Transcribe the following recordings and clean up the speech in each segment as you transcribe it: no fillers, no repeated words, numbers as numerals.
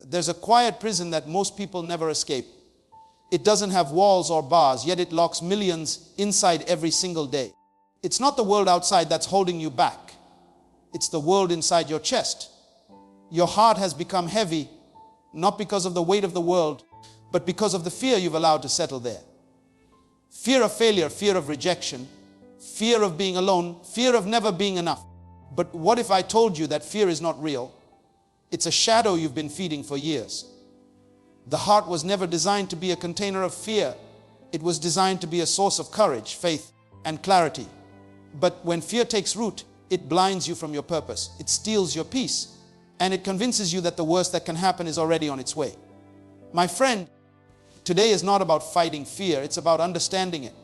There's a quiet prison that most people never escape. It doesn't have walls or bars, yet it locks millions inside every single day. It's not the world outside that's holding you back. It's the world inside your chest. Your heart has become heavy, not because of the weight of the world, but because of the fear you've allowed to settle there. Fear of failure, fear of rejection, fear of being alone, fear of never being enough. But what if I told you that fear is not real? It's a shadow you've been feeding for years. The heart was never designed to be a container of fear. It was designed to be a source of courage, faith, and clarity. But when fear takes root, it blinds you from your purpose. It steals your peace. And it convinces you that the worst that can happen is already on its way. My friend, today is not about fighting fear. It's about understanding it.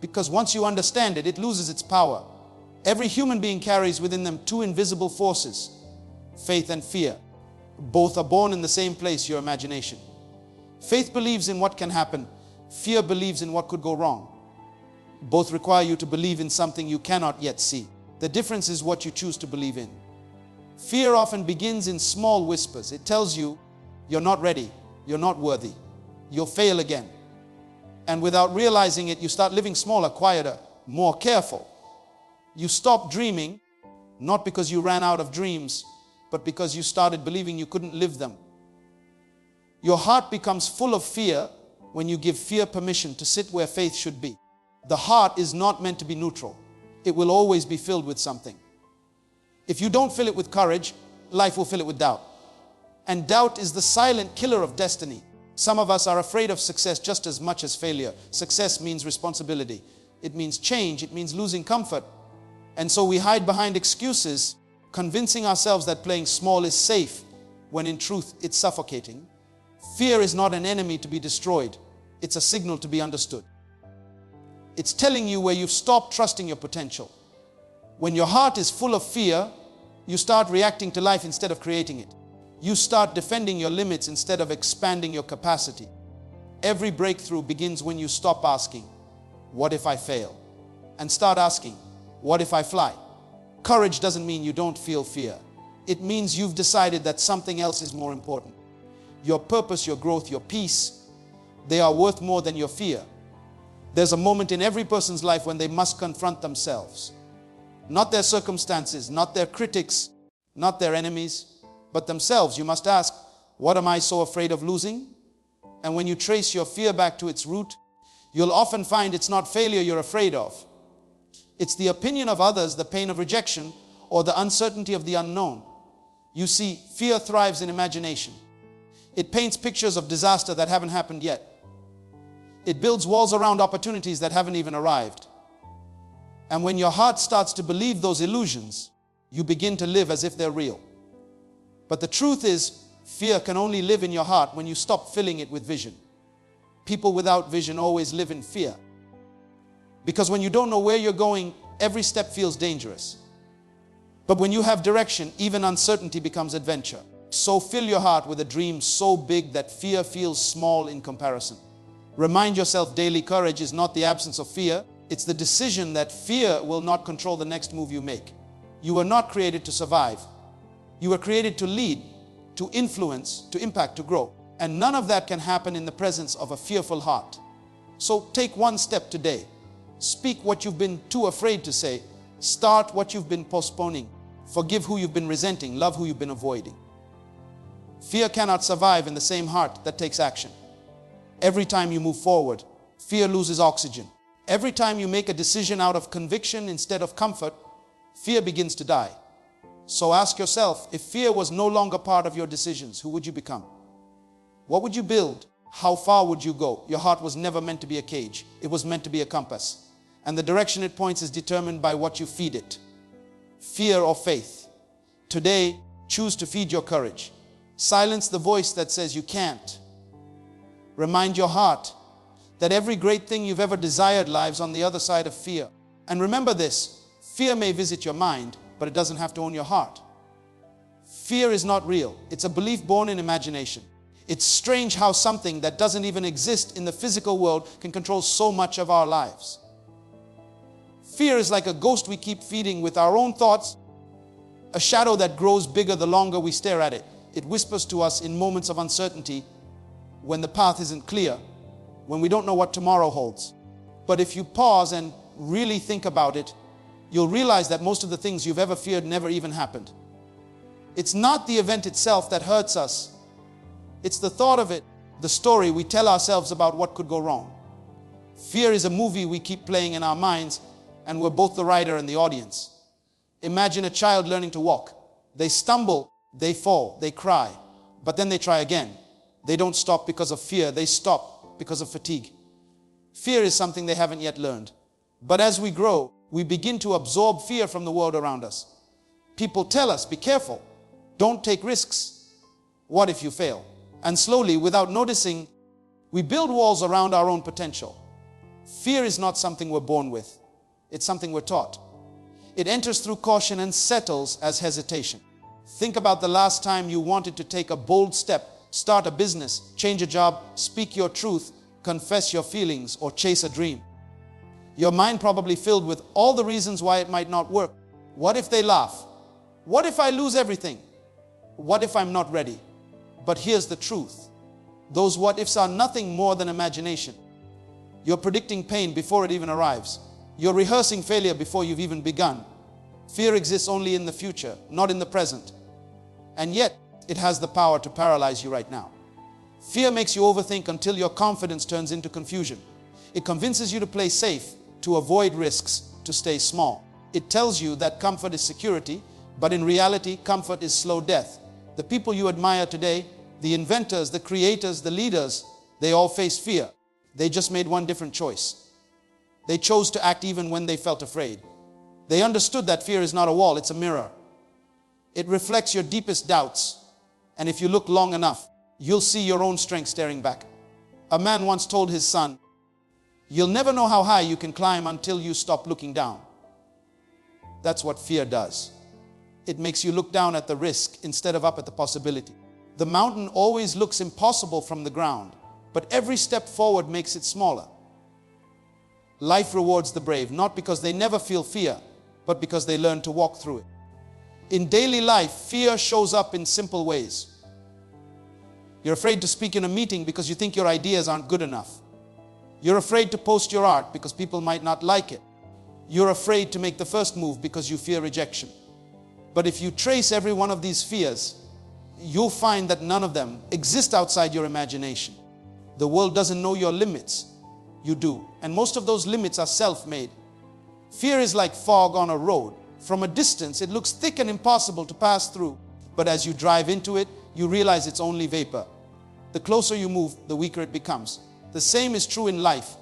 Because once you understand it, it loses its power. Every human being carries within them two invisible forces, faith and fear. Both are born in the same place, your imagination. Faith believes in what can happen. Fear believes in what could go wrong. Both require you to believe in something you cannot yet see. The difference is what you choose to believe in. Fear often begins in small whispers. It tells you you're not ready, you're not worthy, you'll fail again. And without realizing it, you start living smaller, quieter, more careful. You stop dreaming, not because you ran out of dreams, but because you started believing you couldn't live them. Your heart becomes full of fear when you give fear permission to sit where faith should be. The heart is not meant to be neutral. It will always be filled with something. If you don't fill it with courage, life will fill it with doubt. And doubt is the silent killer of destiny. Some of us are afraid of success just as much as failure. Success means responsibility. It means change. It means losing comfort. And so we hide behind excuses, convincing ourselves that playing small is safe, when in truth it's suffocating. Fear is not an enemy to be destroyed. It's a signal to be understood. It's telling you where you've stopped trusting your potential. When your heart is full of fear, you start reacting to life instead of creating it. You start defending your limits instead of expanding your capacity. Every breakthrough begins when you stop asking, "What if I fail?" and start asking, "What if I fly?" Courage doesn't mean you don't feel fear. It means you've decided that something else is more important. Your purpose, your growth, your peace, they are worth more than your fear. There's a moment in every person's life when they must confront themselves. Not their circumstances, not their critics, not their enemies, but themselves. You must ask, what am I so afraid of losing? And when you trace your fear back to its root, you'll often find it's not failure you're afraid of. It's the opinion of others, the pain of rejection, or the uncertainty of the unknown. You see, fear thrives in imagination. It paints pictures of disaster that haven't happened yet. It builds walls around opportunities that haven't even arrived. And when your heart starts to believe those illusions, you begin to live as if they're real. But the truth is, fear can only live in your heart when you stop filling it with vision. People without vision always live in fear. Because when you don't know where you're going, every step feels dangerous. But when you have direction, even uncertainty becomes adventure. So fill your heart with a dream so big that fear feels small in comparison. Remind yourself daily, courage is not the absence of fear. It's the decision that fear will not control the next move you make. You were not created to survive. You were created to lead, to influence, to impact, to grow. And none of that can happen in the presence of a fearful heart. So take one step today. Speak what you've been too afraid to say. Start what you've been postponing. Forgive who you've been resenting. Love who you've been avoiding. Fear cannot survive in the same heart that takes action. Every time you move forward, fear loses oxygen. Every time you make a decision out of conviction instead of comfort, fear begins to die. So ask yourself, if fear was no longer part of your decisions, who would you become? What would you build? How far would you go? Your heart was never meant to be a cage. It was meant to be a compass. And the direction it points is determined by what you feed it. Fear or faith. Today, choose to feed your courage. Silence the voice that says you can't. Remind your heart that every great thing you've ever desired lies on the other side of fear. And remember this, fear may visit your mind, but it doesn't have to own your heart. Fear is not real. It's a belief born in imagination. It's strange how something that doesn't even exist in the physical world can control so much of our lives. Fear is like a ghost we keep feeding with our own thoughts, a shadow that grows bigger the longer we stare at it. It whispers to us in moments of uncertainty, when the path isn't clear, when we don't know what tomorrow holds. But if you pause and really think about it, you'll realize that most of the things you've ever feared never even happened. It's not the event itself that hurts us. It's the thought of it, the story we tell ourselves about what could go wrong. Fear is a movie we keep playing in our minds, and we're both the writer and the audience. Imagine a child learning to walk. They stumble, they fall, they cry, but then they try again. They don't stop because of fear, they stop because of fatigue. Fear is something they haven't yet learned. But as we grow, we begin to absorb fear from the world around us. People tell us, be careful, don't take risks. What if you fail? And slowly, without noticing, we build walls around our own potential. Fear is not something we're born with. It's something we're taught. It enters through caution and settles as hesitation. Think about the last time you wanted to take a bold step, start a business, change a job, speak your truth, confess your feelings, or chase a dream. Your mind probably filled with all the reasons why it might not work. What if they laugh? What if I lose everything? What if I'm not ready? But here's the truth. Those what ifs are nothing more than imagination. You're predicting pain before it even arrives. You're rehearsing failure before you've even begun. Fear exists only in the future, not in the present. And yet, it has the power to paralyze you right now. Fear makes you overthink until your confidence turns into confusion. It convinces you to play safe, to avoid risks, to stay small. It tells you that comfort is security, but in reality, comfort is slow death. The people you admire today, the inventors, the creators, the leaders, they all face fear. They just made one different choice. They chose to act even when they felt afraid. They understood that fear is not a wall, it's a mirror. It reflects your deepest doubts. And if you look long enough, you'll see your own strength staring back. A man once told his son, "You'll never know how high you can climb until you stop looking down." That's what fear does. It makes you look down at the risk instead of up at the possibility. The mountain always looks impossible from the ground, but every step forward makes it smaller. Life rewards the brave, not because they never feel fear, but because they learn to walk through it. In daily life, fear shows up in simple ways. You're afraid to speak in a meeting because you think your ideas aren't good enough. You're afraid to post your art because people might not like it. You're afraid to make the first move because you fear rejection. But if you trace every one of these fears, you'll find that none of them exist outside your imagination. The world doesn't know your limits. You do. And most of those limits are self-made. Fear is like fog on a road. From a distance, it looks thick and impossible to pass through. But as you drive into it, you realize it's only vapor. The closer you move, the weaker it becomes. The same is true in life.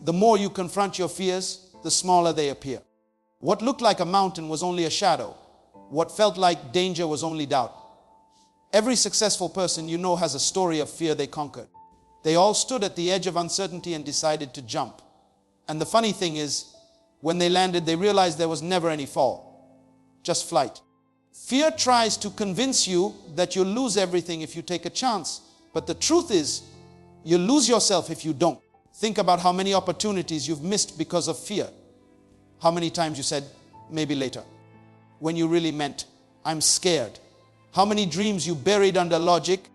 The more you confront your fears, the smaller they appear. What looked like a mountain was only a shadow. What felt like danger was only doubt. Every successful person you know has a story of fear they conquered. They all stood at the edge of uncertainty and decided to jump. And the funny thing is, when they landed, they realized there was never any fall, just flight. Fear tries to convince you that you'll lose everything if you take a chance. But the truth is, you'll lose yourself if you don't. Think about how many opportunities you've missed because of fear. How many times you said, maybe later, when you really meant, I'm scared. How many dreams you buried under logic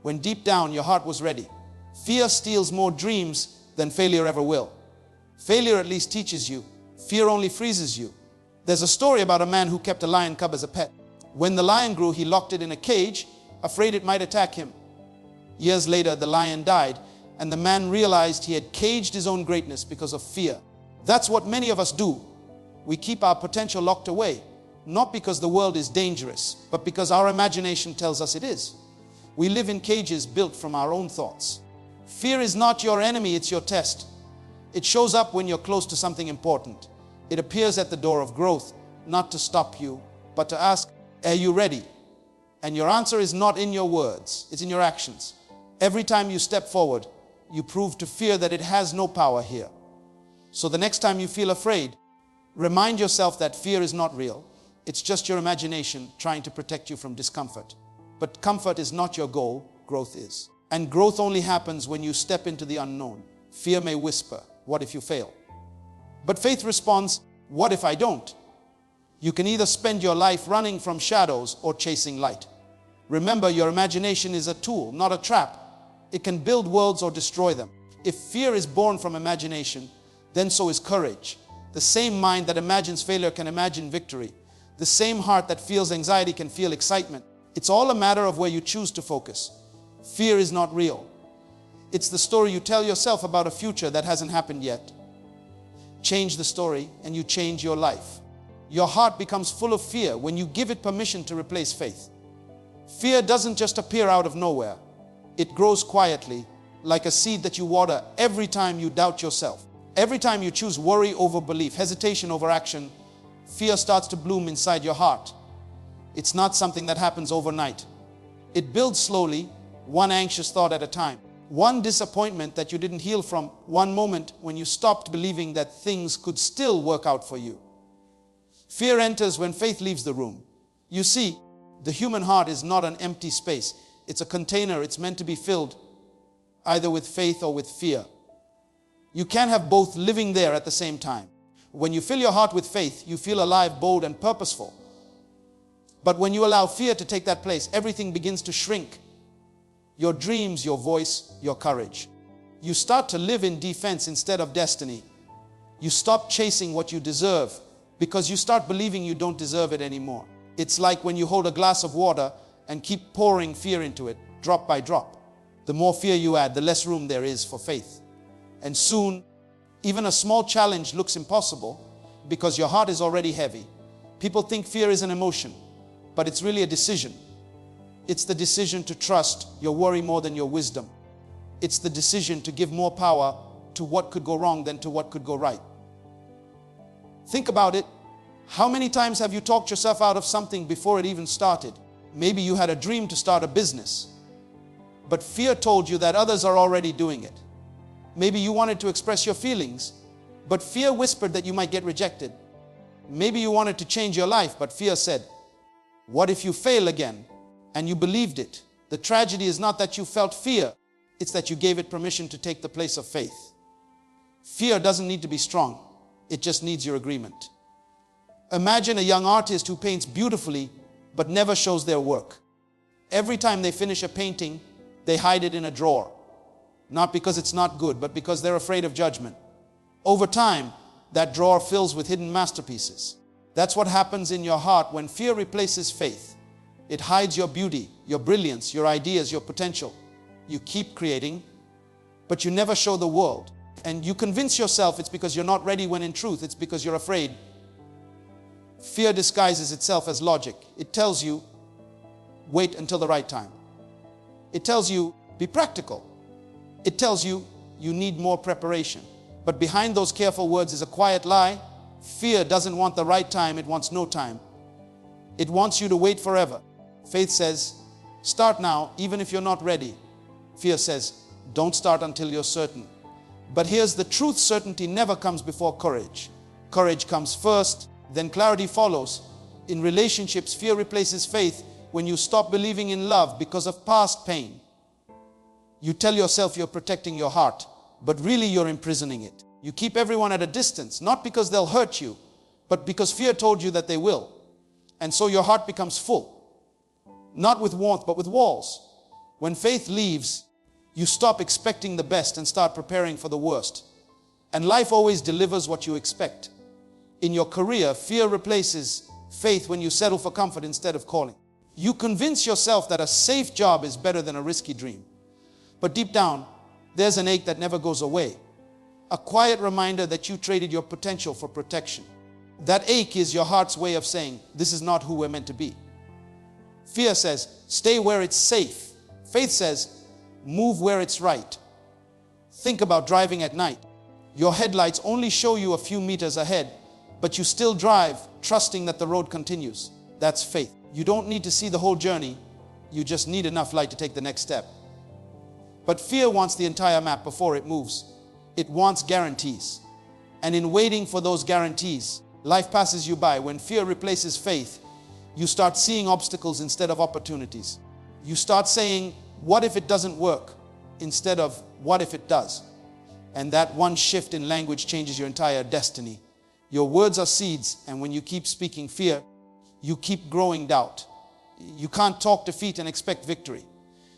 when deep down your heart was ready. Fear steals more dreams than failure ever will. Failure at least teaches you. Fear only freezes you. There's a story about a man who kept a lion cub as a pet. When the lion grew, he locked it in a cage, afraid it might attack him. Years later, the lion died, and the man realized he had caged his own greatness because of fear. That's what many of us do. We keep our potential locked away, not because the world is dangerous, but because our imagination tells us it is. We live in cages built from our own thoughts. Fear is not your enemy, it's your test. It shows up when you're close to something important. It appears at the door of growth, not to stop you, but to ask, are you ready? And your answer is not in your words, it's in your actions. Every time you step forward, you prove to fear that it has no power here. So the next time you feel afraid, remind yourself that fear is not real. It's just your imagination trying to protect you from discomfort. But comfort is not your goal, growth is. And growth only happens when you step into the unknown. Fear may whisper, what if you fail? But faith responds, what if I don't? You can either spend your life running from shadows or chasing light. Remember, your imagination is a tool, not a trap. It can build worlds or destroy them. If fear is born from imagination, then so is courage. The same mind that imagines failure can imagine victory. The same heart that feels anxiety can feel excitement. It's all a matter of where you choose to focus. Fear is not real. It's the story you tell yourself about a future that hasn't happened yet. Change the story and you change your life. Your heart becomes full of fear when you give it permission to replace faith. Fear doesn't just appear out of nowhere. It grows quietly, like a seed that you water every time you doubt yourself. Every time you choose worry over belief, hesitation over action, fear starts to bloom inside your heart. It's not something that happens overnight. It builds slowly, one anxious thought at a time. One disappointment that you didn't heal from, one moment when you stopped believing that things could still work out for you. Fear enters when faith leaves the room. You see, the human heart is not an empty space. It's a container. It's meant to be filled either with faith or with fear. You can't have both living there at the same time. When you fill your heart with faith, you feel alive, bold, and purposeful. But when you allow fear to take that place, everything begins to shrink. Your dreams, your voice, your courage. You start to live in defense instead of destiny. You stop chasing what you deserve because you start believing you don't deserve it anymore. It's like when you hold a glass of water and keep pouring fear into it, drop by drop. The more fear you add, the less room there is for faith. And soon, even a small challenge looks impossible because your heart is already heavy. People think fear is an emotion, but it's really a decision. It's the decision to trust your worry more than your wisdom. It's the decision to give more power to what could go wrong than to what could go right. Think about it. How many times have you talked yourself out of something before it even started? Maybe you had a dream to start a business, but fear told you that others are already doing it. Maybe you wanted to express your feelings, but fear whispered that you might get rejected. Maybe you wanted to change your life, but fear said, "What if you fail again?" And you believed it. The tragedy is not that you felt fear, it's that you gave it permission to take the place of faith. Fear doesn't need to be strong, it just needs your agreement. Imagine a young artist who paints beautifully but never shows their work. Every time they finish a painting, they hide it in a drawer. Not because it's not good, but because they're afraid of judgment. Over time, that drawer fills with hidden masterpieces. That's what happens in your heart when fear replaces faith. It hides your beauty, your brilliance, your ideas, your potential. You keep creating, but you never show the world. And you convince yourself it's because you're not ready, when in truth it's because you're afraid. Fear disguises itself as logic. It tells you, wait until the right time. It tells you, be practical. It tells you, you need more preparation. But behind those careful words is a quiet lie. Fear doesn't want the right time, it wants no time. It wants you to wait forever. Faith says, start now, even if you're not ready. Fear says, don't start until you're certain. But here's the truth: certainty never comes before courage. Courage comes first, then clarity follows. In relationships, fear replaces faith when you stop believing in love because of past pain. You tell yourself you're protecting your heart, but really you're imprisoning it. You keep everyone at a distance, not because they'll hurt you, but because fear told you that they will. And so your heart becomes full. Not with warmth, but with walls. When faith leaves, you stop expecting the best and start preparing for the worst. And life always delivers what you expect. In your career, fear replaces faith when you settle for comfort instead of calling. You convince yourself that a safe job is better than a risky dream. But deep down, there's an ache that never goes away. A quiet reminder that you traded your potential for protection. That ache is your heart's way of saying, this is not who we're meant to be. Fear says, stay where it's safe. Faith says, move where it's right. Think about driving at night. Your headlights only show you a few meters ahead, but you still drive, trusting that the road continues. That's faith. You don't need to see the whole journey. You just need enough light to take the next step. But fear wants the entire map before it moves. It wants guarantees. And in waiting for those guarantees, life passes you by. When fear replaces faith, you start seeing obstacles instead of opportunities. You start saying, what if it doesn't work? Instead of, what if it does? And that one shift in language changes your entire destiny. Your words are seeds, and when you keep speaking fear, you keep growing doubt. You can't talk defeat and expect victory.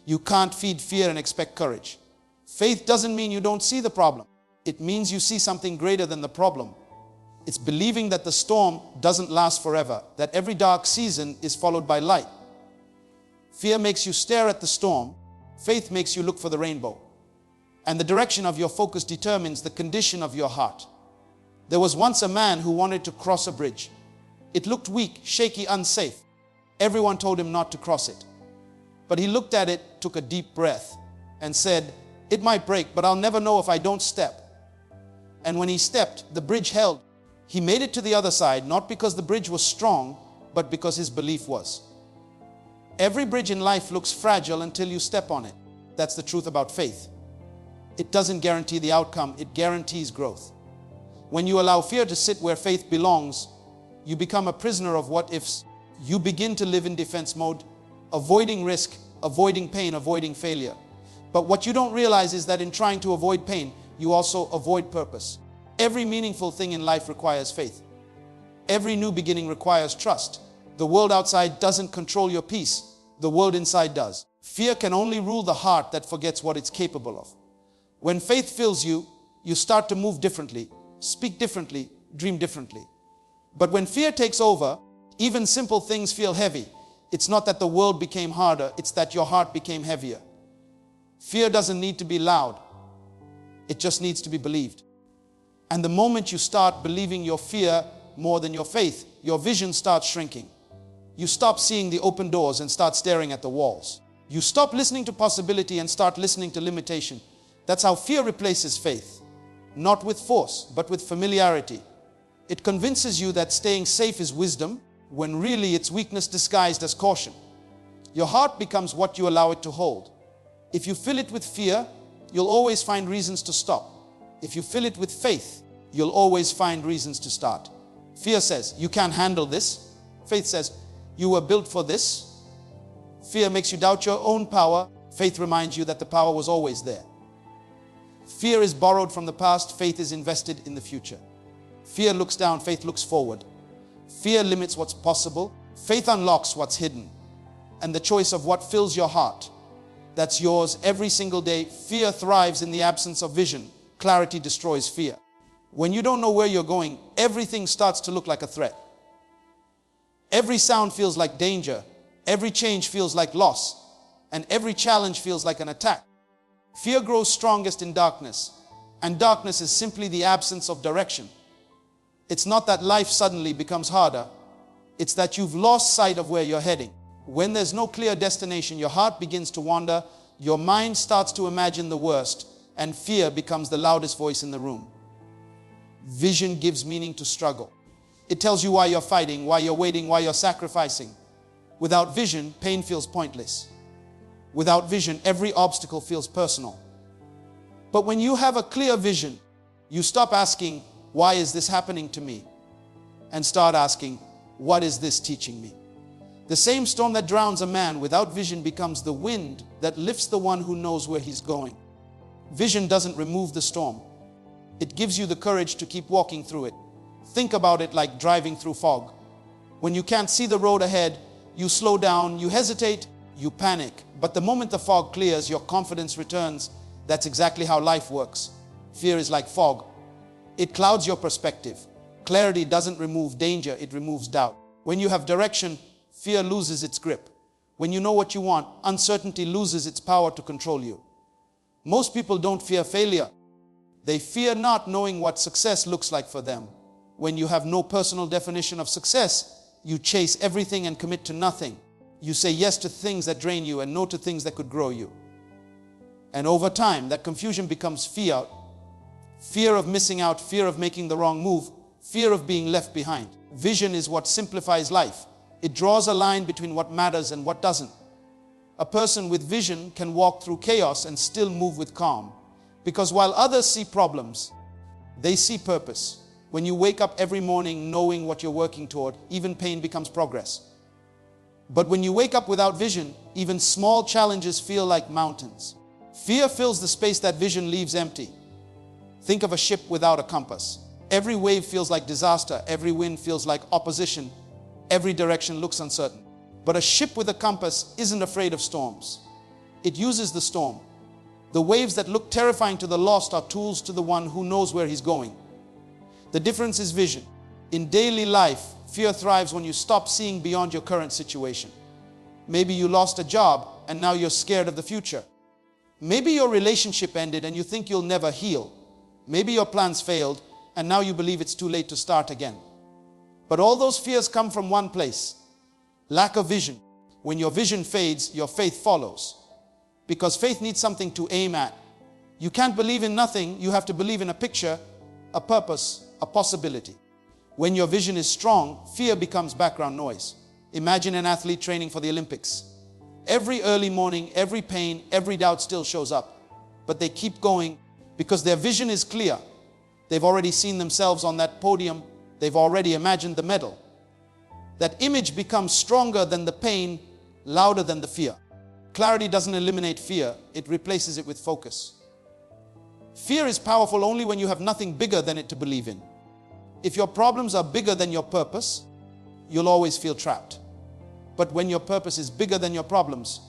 You can't feed fear and expect courage. Faith doesn't mean you don't see the problem. It means you see something greater than the problem. It's believing that the storm doesn't last forever, that every dark season is followed by light. Fear makes you stare at the storm. Faith makes you look for the rainbow. And the direction of your focus determines the condition of your heart. There was once a man who wanted to cross a bridge. It looked weak, shaky, unsafe. Everyone told him not to cross it. But he looked at it, took a deep breath, and said, "It might break, but I'll never know if I don't step." And when he stepped, the bridge held. He made it to the other side, not because the bridge was strong, but because his belief was. Every bridge in life looks fragile until you step on it. That's the truth about faith. It doesn't guarantee the outcome, it guarantees growth. When you allow fear to sit where faith belongs, you become a prisoner of what-ifs. You begin to live in defense mode, avoiding risk, avoiding pain, avoiding failure. But what you don't realize is that in trying to avoid pain, you also avoid purpose. Every meaningful thing in life requires faith. Every new beginning requires trust. The world outside doesn't control your peace. The world inside does. Fear can only rule the heart that forgets what it's capable of. When faith fills you, you start to move differently, speak differently, dream differently. But when fear takes over, even simple things feel heavy. It's not that the world became harder, it's that your heart became heavier. Fear doesn't need to be loud. It just needs to be believed. And the moment you start believing your fear more than your faith, your vision starts shrinking. You stop seeing the open doors and start staring at the walls. You stop listening to possibility and start listening to limitation. That's how fear replaces faith. Not with force, but with familiarity. It convinces you that staying safe is wisdom, when really it's weakness disguised as caution. Your heart becomes what you allow it to hold. If you fill it with fear, you'll always find reasons to stop. If you fill it with faith, you'll always find reasons to start. Fear says, "You can't handle this." Faith says, "You were built for this." Fear makes you doubt your own power. Faith reminds you that the power was always there. Fear is borrowed from the past. Faith is invested in the future. Fear looks down. Faith looks forward. Fear limits what's possible. Faith unlocks what's hidden. And the choice of what fills your heart, that's yours every single day. Fear thrives in the absence of vision. Clarity destroys fear. When you don't know where you're going, everything starts to look like a threat. Every sound feels like danger. Every change feels like loss. And every challenge feels like an attack. Fear grows strongest in darkness. And darkness is simply the absence of direction. It's not that life suddenly becomes harder. It's that you've lost sight of where you're heading. When there's no clear destination, your heart begins to wander. Your mind starts to imagine the worst. And fear becomes the loudest voice in the room. Vision gives meaning to struggle. It tells you why you're fighting, why you're waiting, why you're sacrificing. Without vision, pain feels pointless. Without vision, every obstacle feels personal. But when you have a clear vision, you stop asking, "Why is this happening to me?" and start asking, "What is this teaching me?" The same storm that drowns a man without vision becomes the wind that lifts the one who knows where he's going. Vision doesn't remove the storm. It gives you the courage to keep walking through it. Think about it like driving through fog. When you can't see the road ahead, you slow down, you hesitate, you panic. But the moment the fog clears, your confidence returns. That's exactly how life works. Fear is like fog. It clouds your perspective. Clarity doesn't remove danger, it removes doubt. When you have direction, fear loses its grip. When you know what you want, uncertainty loses its power to control you. Most people don't fear failure. They fear not knowing what success looks like for them. When you have no personal definition of success, you chase everything and commit to nothing. You say yes to things that drain you and no to things that could grow you. And over time, that confusion becomes fear. Fear of missing out, fear of making the wrong move, fear of being left behind. Vision is what simplifies life. It draws a line between what matters and what doesn't. A person with vision can walk through chaos and still move with calm. Because while others see problems, they see purpose. When you wake up every morning knowing what you're working toward, even pain becomes progress. But when you wake up without vision, even small challenges feel like mountains. Fear fills the space that vision leaves empty. Think of a ship without a compass. Every wave feels like disaster. Every wind feels like opposition. Every direction looks uncertain. But a ship with a compass isn't afraid of storms. It uses the storm. The waves that look terrifying to the lost are tools to the one who knows where he's going. The difference is vision. In daily life, fear thrives when you stop seeing beyond your current situation. Maybe you lost a job and now you're scared of the future. Maybe your relationship ended and you think you'll never heal. Maybe your plans failed and now you believe it's too late to start again. But all those fears come from one place: lack of vision. When your vision fades, your faith follows. Because faith needs something to aim at. You can't believe in nothing. You have to believe in a picture, a purpose, a possibility. When your vision is strong, fear becomes background noise. Imagine an athlete training for the Olympics. Every early morning, every pain, every doubt still shows up. But they keep going because their vision is clear. They've already seen themselves on that podium. They've already imagined the medal. That image becomes stronger than the pain, louder than the fear. Clarity doesn't eliminate fear, it replaces it with focus. Fear is powerful only when you have nothing bigger than it to believe in. If your problems are bigger than your purpose, you'll always feel trapped. But when your purpose is bigger than your problems,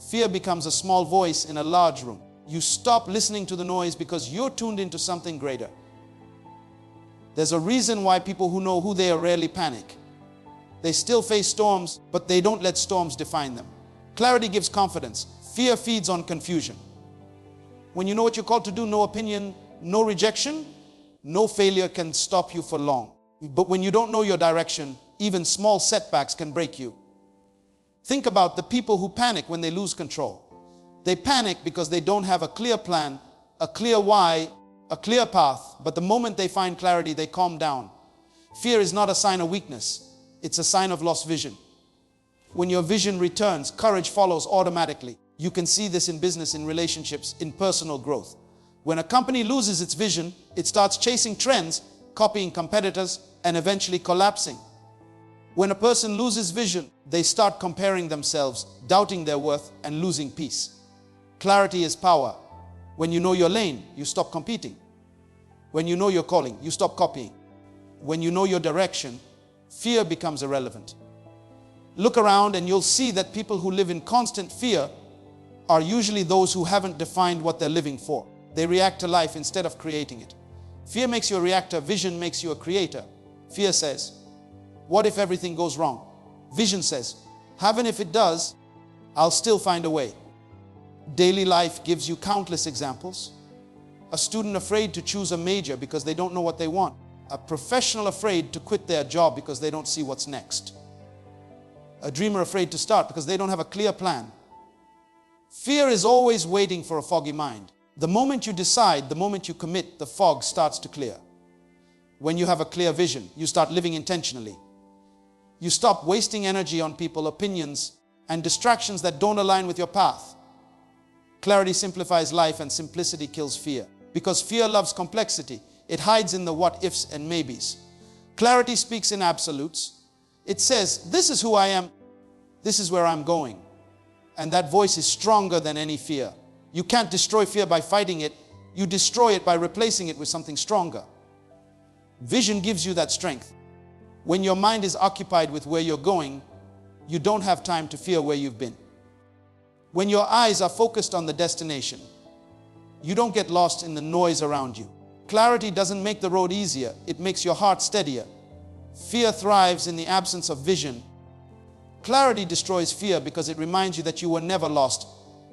fear becomes a small voice in a large room. You stop listening to the noise because you're tuned into something greater. There's a reason why people who know who they are rarely panic. They still face storms, but they don't let storms define them. Clarity gives confidence. Fear feeds on confusion. When you know what you're called to do, no opinion, no rejection, no failure can stop you for long. But when you don't know your direction, even small setbacks can break you. Think about the people who panic when they lose control. They panic because they don't have a clear plan, a clear why, a clear path, but the moment they find clarity, they calm down. Fear is not a sign of weakness, it's a sign of lost vision. When your vision returns, courage follows automatically. You can see this in business, in relationships, in personal growth. When a company loses its vision, it starts chasing trends, copying competitors, and eventually collapsing. When a person loses vision, they start comparing themselves, doubting their worth, and losing peace. Clarity is power. When you know your lane, you stop competing. When you know your calling, you stop copying. When you know your direction, fear becomes irrelevant. Look around and you'll see that people who live in constant fear are usually those who haven't defined what they're living for. They react to life instead of creating it. Fear makes you a reactor, vision makes you a creator. Fear says, what if everything goes wrong? Vision says, even if it does, I'll still find a way. Daily life gives you countless examples. A student afraid to choose a major because they don't know what they want. A professional afraid to quit their job because they don't see what's next. A dreamer afraid to start because they don't have a clear plan. Fear is always waiting for a foggy mind. The moment you decide, the moment you commit, the fog starts to clear. When you have a clear vision, you start living intentionally. You stop wasting energy on people, opinions, and distractions that don't align with your path. Clarity simplifies life and simplicity kills fear. Because fear loves complexity. It hides in the what ifs and maybes. Clarity speaks in absolutes. It says, this is who I am, this is where I'm going. And that voice is stronger than any fear. You can't destroy fear by fighting it. You destroy it by replacing it with something stronger. Vision gives you that strength. When your mind is occupied with where you're going, you don't have time to fear where you've been. When your eyes are focused on the destination, you don't get lost in the noise around you. Clarity doesn't make the road easier, it makes your heart steadier. Fear thrives in the absence of vision. Clarity destroys fear because it reminds you that you were never lost.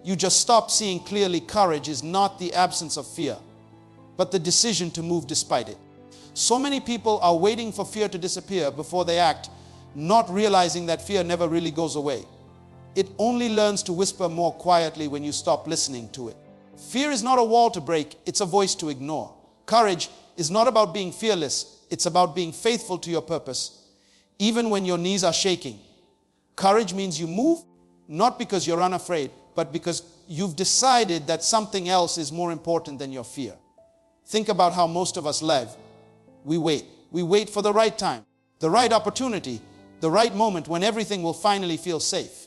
You just stop seeing clearly. Courage is not the absence of fear, but the decision to move despite it. So many people are waiting for fear to disappear before they act, not realizing that fear never really goes away. It only learns to whisper more quietly when you stop listening to it. Fear is not a wall to break, it's a voice to ignore. Courage is not about being fearless, it's about being faithful to your purpose, even when your knees are shaking. Courage means you move, not because you're unafraid, but because you've decided that something else is more important than your fear. Think about how most of us live. We wait. We wait for the right time, the right opportunity, the right moment when everything will finally feel safe.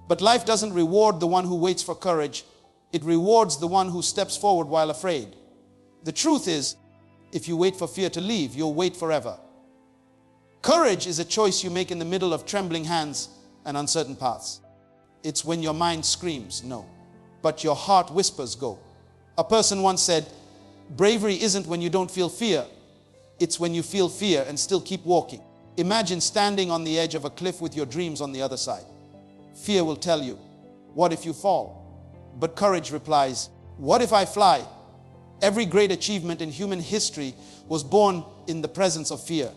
But life doesn't reward the one who waits for courage. It rewards the one who steps forward while afraid. The truth is, if you wait for fear to leave, you'll wait forever. Courage is a choice you make in the middle of trembling hands and uncertain paths. It's when your mind screams no, but your heart whispers go. A person once said, bravery isn't when you don't feel fear. It's when you feel fear and still keep walking. Imagine standing on the edge of a cliff with your dreams on the other side. Fear will tell you, what if you fall? But courage replies, what if I fly? Every great achievement in human history was born in the presence of fear.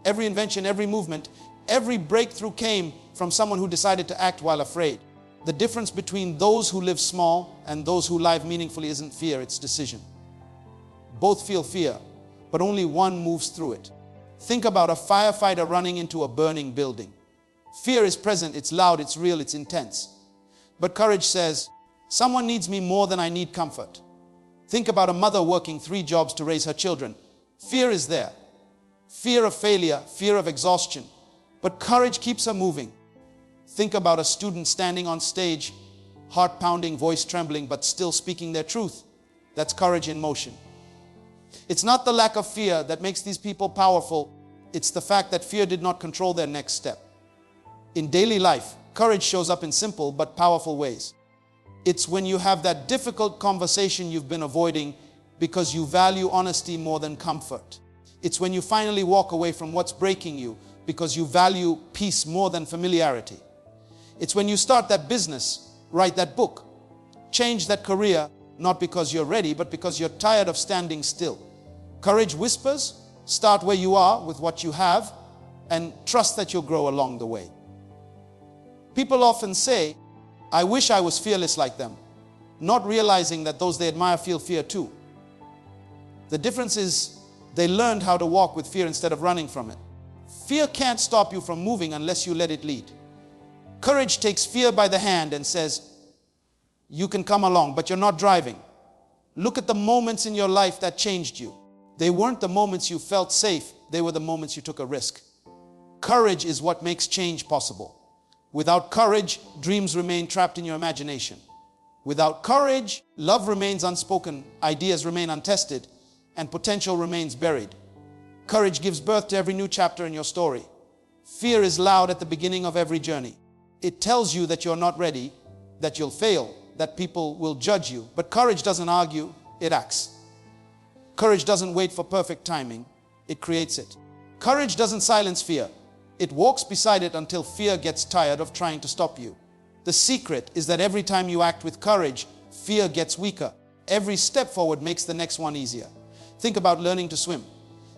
Every invention, every movement, every breakthrough came from someone who decided to act while afraid. The difference between those who live small and those who live meaningfully isn't fear, it's decision. Both feel fear, but only one moves through it. Think about a firefighter running into a burning building. Fear is present, it's loud, it's real, it's intense. But courage says, someone needs me more than I need comfort. Think about a mother working 3 jobs to raise her children. Fear is there. Fear of failure, fear of exhaustion. But courage keeps her moving. Think about a student standing on stage, heart pounding, voice trembling, but still speaking their truth. That's courage in motion. It's not the lack of fear that makes these people powerful. It's the fact that fear did not control their next step. In daily life, courage shows up in simple but powerful ways. It's when you have that difficult conversation you've been avoiding because you value honesty more than comfort. It's when you finally walk away from what's breaking you because you value peace more than familiarity. It's when you start that business, write that book, change that career, not because you're ready, but because you're tired of standing still. Courage whispers, start where you are with what you have, and trust that you'll grow along the way. People often say, I wish I was fearless like them, not realizing that those they admire feel fear too. The difference is they learned how to walk with fear instead of running from it. Fear can't stop you from moving unless you let it lead. Courage takes fear by the hand and says, you can come along, but you're not driving. Look at the moments in your life that changed you. They weren't the moments you felt safe. They were the moments you took a risk. Courage is what makes change possible. Without courage, dreams remain trapped in your imagination. Without courage, love remains unspoken, ideas remain untested, and potential remains buried. Courage gives birth to every new chapter in your story. Fear is loud at the beginning of every journey. It tells you that you're not ready, that you'll fail, that people will judge you. But courage doesn't argue, it acts. Courage doesn't wait for perfect timing, it creates it. Courage doesn't silence fear. It walks beside it until fear gets tired of trying to stop you. The secret is that every time you act with courage, fear gets weaker. Every step forward makes the next one easier. Think about learning to swim.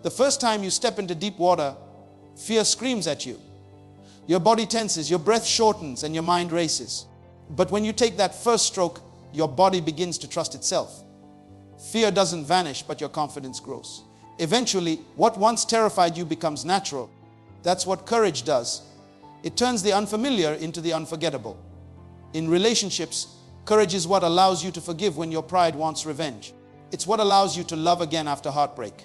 The first time you step into deep water, fear screams at you. Your body tenses, your breath shortens, and your mind races. But when you take that first stroke, your body begins to trust itself. Fear doesn't vanish, but your confidence grows. Eventually, what once terrified you becomes natural. That's what courage does. It turns the unfamiliar into the unforgettable. In relationships, courage is what allows you to forgive when your pride wants revenge. It's what allows you to love again after heartbreak.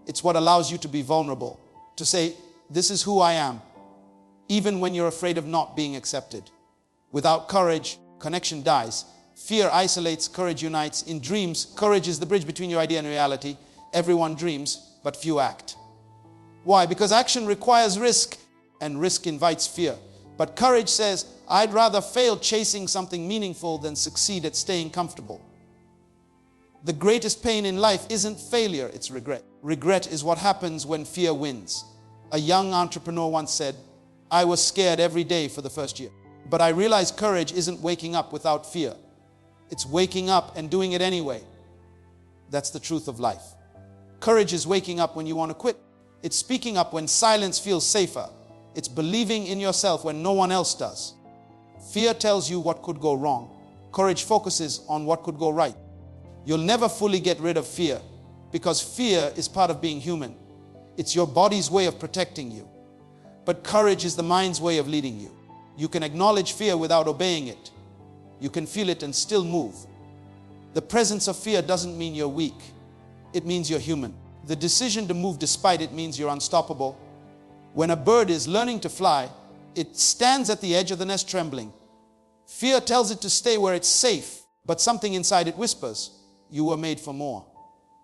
It's what allows you to be vulnerable, to say, this is who I am, even when you're afraid of not being accepted. Without courage, connection dies. Fear isolates, courage unites. In dreams, courage is the bridge between your idea and reality. Everyone dreams, but few act. Why? Because action requires risk, and risk invites fear. But courage says, I'd rather fail chasing something meaningful than succeed at staying comfortable. The greatest pain in life isn't failure, it's regret. Regret is what happens when fear wins. A young entrepreneur once said, I was scared every day for the first year. But I realized courage isn't waking up without fear. It's waking up and doing it anyway. That's the truth of life. Courage is waking up when you want to quit. It's speaking up when silence feels safer. It's believing in yourself when no one else does. Fear tells you what could go wrong. Courage focuses on what could go right. You'll never fully get rid of fear because fear is part of being human. It's your body's way of protecting you. But courage is the mind's way of leading you. You can acknowledge fear without obeying it. You can feel it and still move. The presence of fear doesn't mean you're weak. It means you're human. The decision to move despite it means you're unstoppable. When a bird is learning to fly, it stands at the edge of the nest trembling. Fear tells it to stay where it's safe, but something inside it whispers, you were made for more.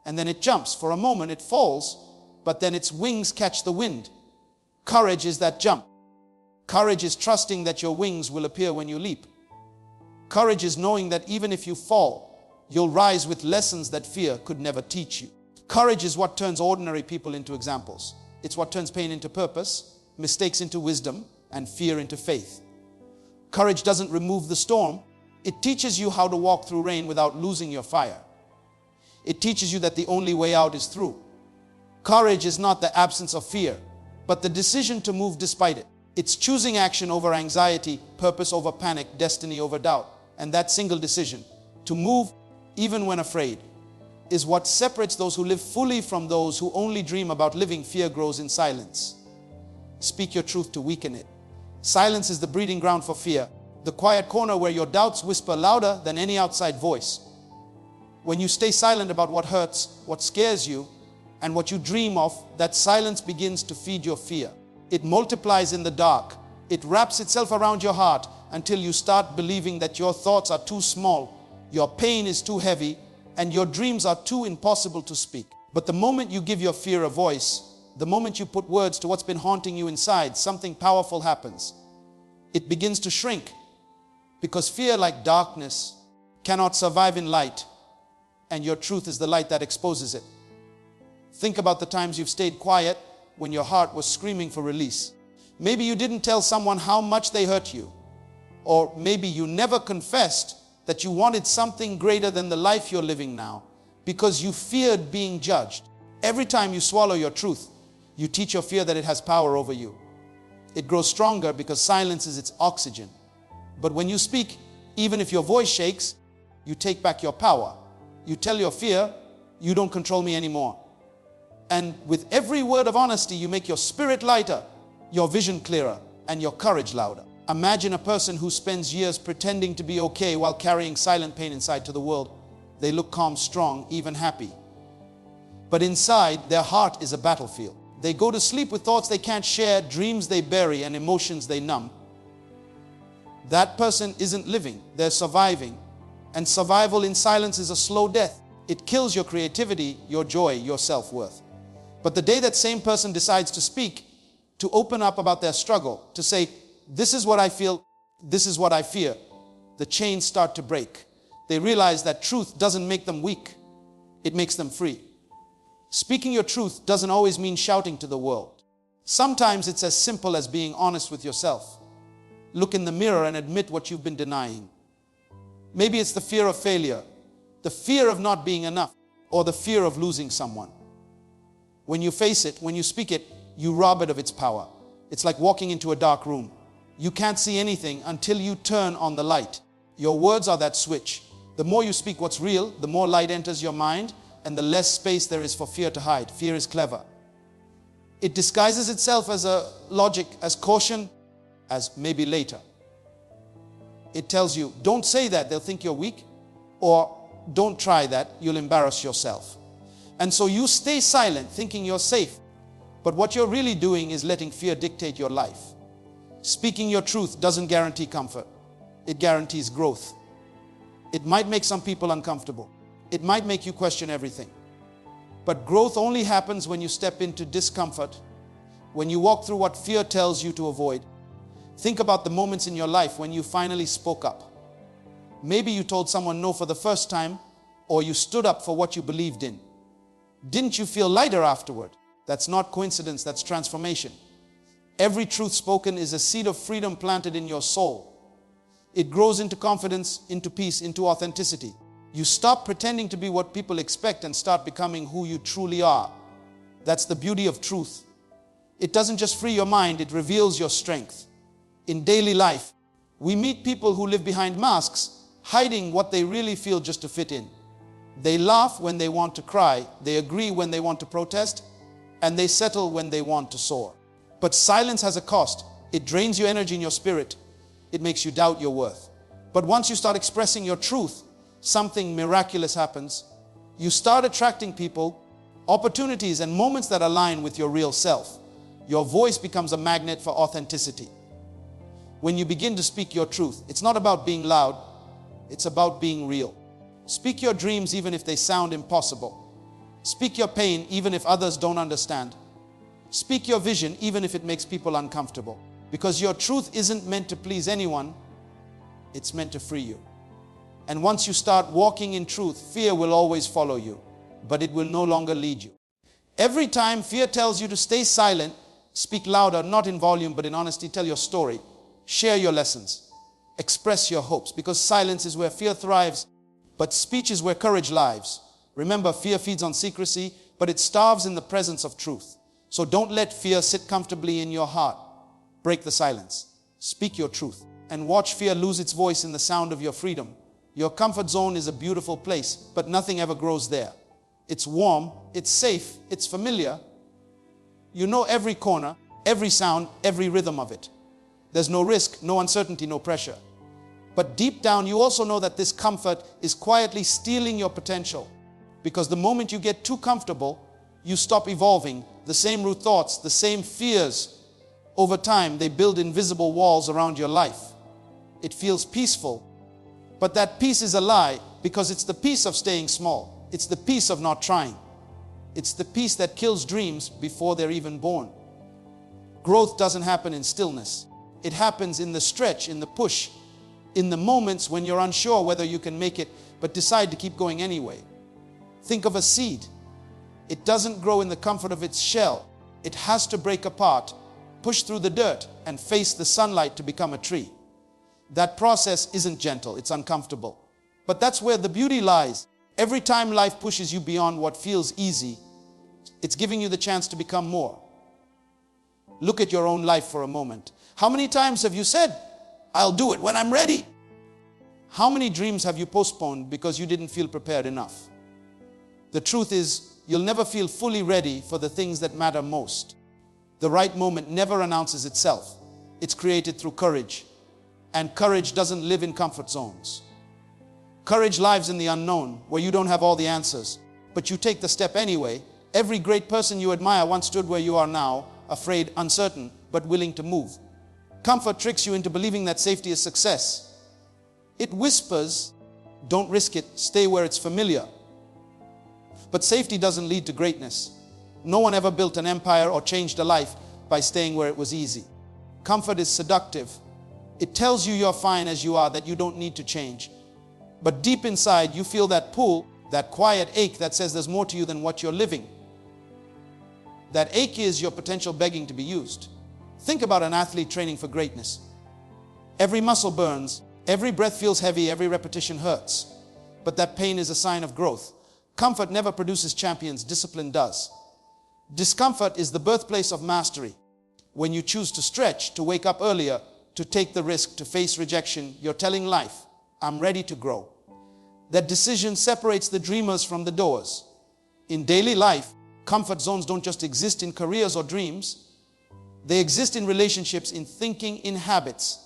And then it jumps. For a moment it falls, but then its wings catch the wind. Courage is that jump. Courage is trusting that your wings will appear when you leap. Courage is knowing that even if you fall, you'll rise with lessons that fear could never teach you. Courage is what turns ordinary people into examples. It's what turns pain into purpose, mistakes into wisdom, and fear into faith. Courage doesn't remove the storm. It teaches you how to walk through rain without losing your fire. It teaches you that the only way out is through. Courage is not the absence of fear, but the decision to move despite it. It's choosing action over anxiety, purpose over panic, destiny over doubt. And that single decision, to move even when afraid, is what separates those who live fully from those who only dream about living. Fear grows in silence. Speak your truth to weaken it. Silence is the breeding ground for fear, the quiet corner where your doubts whisper louder than any outside voice. When you stay silent about what hurts, what scares you, and what you dream of, that silence begins to feed your fear. It multiplies in the dark. It wraps itself around your heart until you start believing that your thoughts are too small, your pain is too heavy, and your dreams are too impossible to speak. But the moment you give your fear a voice, the moment you put words to what's been haunting you inside, something powerful happens. It begins to shrink, because fear, like darkness, cannot survive in light, and your truth is the light that exposes it. Think about the times you've stayed quiet when your heart was screaming for release. Maybe you didn't tell someone how much they hurt you, or maybe you never confessed that you wanted something greater than the life you're living now because you feared being judged. Every time you swallow your truth, you teach your fear that it has power over you. It grows stronger because silence is its oxygen. But when you speak, even if your voice shakes, you take back your power. You tell your fear, you don't control me anymore. And with every word of honesty, you make your spirit lighter, your vision clearer, and your courage louder. Imagine a person who spends years pretending to be okay while carrying silent pain inside to the world. They look calm, strong, even happy. But inside, their heart is a battlefield. They go to sleep with thoughts they can't share, dreams they bury, and emotions they numb. That person isn't living, they're surviving. And survival in silence is a slow death. It kills your creativity, your joy, your self-worth. But the day that same person decides to speak, to open up about their struggle, to say, this is what I feel, this is what I fear, the chains start to break. They realize that truth doesn't make them weak, it makes them free. Speaking your truth doesn't always mean shouting to the world. Sometimes it's as simple as being honest with yourself. Look in the mirror and admit what you've been denying. Maybe it's the fear of failure, the fear of not being enough, or the fear of losing someone. When you face it, when you speak it, you rob it of its power. It's like walking into a dark room. You can't see anything until you turn on the light. Your words are that switch. The more you speak what's real, the more light enters your mind, and the less space there is for fear to hide. Fear is clever. It disguises itself as a logic, as caution, as maybe later. It tells you, don't say that, they'll think you're weak, or don't try that, you'll embarrass yourself. And so you stay silent, thinking you're safe. But what you're really doing is letting fear dictate your life. Speaking your truth doesn't guarantee comfort. It guarantees growth. It might make some people uncomfortable. It might make you question everything. But growth only happens when you step into discomfort, when you walk through what fear tells you to avoid. Think about the moments in your life when you finally spoke up. Maybe you told someone no for the first time, or you stood up for what you believed in. Didn't you feel lighter afterward? That's not coincidence, that's transformation. Every truth spoken is a seed of freedom planted in your soul. It grows into confidence, into peace, into authenticity. You stop pretending to be what people expect and start becoming who you truly are. That's the beauty of truth. It doesn't just free your mind, it reveals your strength. In daily life, we meet people who live behind masks, hiding what they really feel just to fit in. They laugh when they want to cry, they agree when they want to protest, and they settle when they want to soar. But silence has a cost. It drains your energy and your spirit. It makes you doubt your worth. But once you start expressing your truth, something miraculous happens. You start attracting people, opportunities, and moments that align with your real self. Your voice becomes a magnet for authenticity. When you begin to speak your truth, it's not about being loud, it's about being real. Speak your dreams even if they sound impossible. Speak your pain even if others don't understand. Speak your vision even if it makes people uncomfortable. Because your truth isn't meant to please anyone, it's meant to free you. And once you start walking in truth, fear will always follow you, but it will no longer lead you. Every time fear tells you to stay silent, speak louder, not in volume, but in honesty. Tell your story. Share your lessons. Express your hopes, because silence is where fear thrives, but speech is where courage lives. Remember, fear feeds on secrecy, but it starves in the presence of truth. So don't let fear sit comfortably in your heart. Break the silence. Speak your truth. And watch fear lose its voice in the sound of your freedom. Your comfort zone is a beautiful place, but nothing ever grows there. It's warm, it's safe, it's familiar. You know every corner, every sound, every rhythm of it. There's no risk, no uncertainty, no pressure. But deep down, you also know that this comfort is quietly stealing your potential. Because the moment you get too comfortable, you stop evolving. The same root thoughts, the same fears, over time, they build invisible walls around your life. It feels peaceful, but that peace is a lie, because it's the peace of staying small. It's the peace of not trying. It's the peace that kills dreams before they're even born. Growth doesn't happen in stillness. It happens in the stretch, in the push, in the moments when you're unsure whether you can make it, but decide to keep going anyway. Think of a seed. It doesn't grow in the comfort of its shell. It has to break apart, push through the dirt, and face the sunlight to become a tree. That process isn't gentle, it's uncomfortable. But that's where the beauty lies. Every time life pushes you beyond what feels easy, it's giving you the chance to become more. Look at your own life for a moment. How many times have you said, "I'll do it when I'm ready"? How many dreams have you postponed because you didn't feel prepared enough? The truth is, you'll never feel fully ready for the things that matter most. The right moment never announces itself. It's created through courage. And courage doesn't live in comfort zones. Courage lives in the unknown, where you don't have all the answers, but you take the step anyway. Every great person you admire once stood where you are now, afraid, uncertain, but willing to move. Comfort tricks you into believing that safety is success. It whispers, "Don't risk it, stay where it's familiar." But safety doesn't lead to greatness. No one ever built an empire or changed a life by staying where it was easy. Comfort is seductive. It tells you you're fine as you are, that you don't need to change. But deep inside, you feel that pull, that quiet ache that says there's more to you than what you're living. That ache is your potential begging to be used. Think about an athlete training for greatness. Every muscle burns, every breath feels heavy, every repetition hurts. But that pain is a sign of growth. Comfort never produces champions, discipline does. Discomfort is the birthplace of mastery. When you choose to stretch, to wake up earlier, to take the risk, to face rejection, you're telling life, "I'm ready to grow." That decision separates the dreamers from the doers. In daily life, comfort zones don't just exist in careers or dreams. They exist in relationships, in thinking, in habits.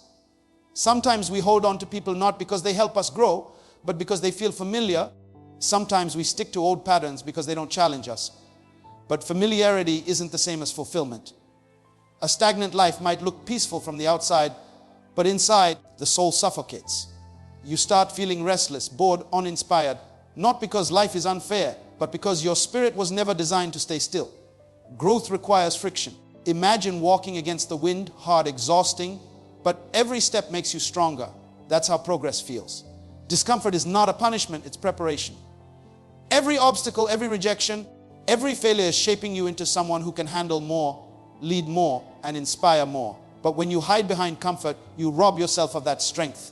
Sometimes we hold on to people not because they help us grow, but because they feel familiar. Sometimes we stick to old patterns because they don't challenge us. But familiarity isn't the same as fulfillment. A stagnant life might look peaceful from the outside, but inside, the soul suffocates. You start feeling restless, bored, uninspired, not because life is unfair, but because your spirit was never designed to stay still. Growth requires friction. Imagine walking against the wind, hard, exhausting, but every step makes you stronger. That's how progress feels. Discomfort is not a punishment, it's preparation. Every obstacle, every rejection, every failure is shaping you into someone who can handle more, lead more, and inspire more. But when you hide behind comfort, you rob yourself of that strength.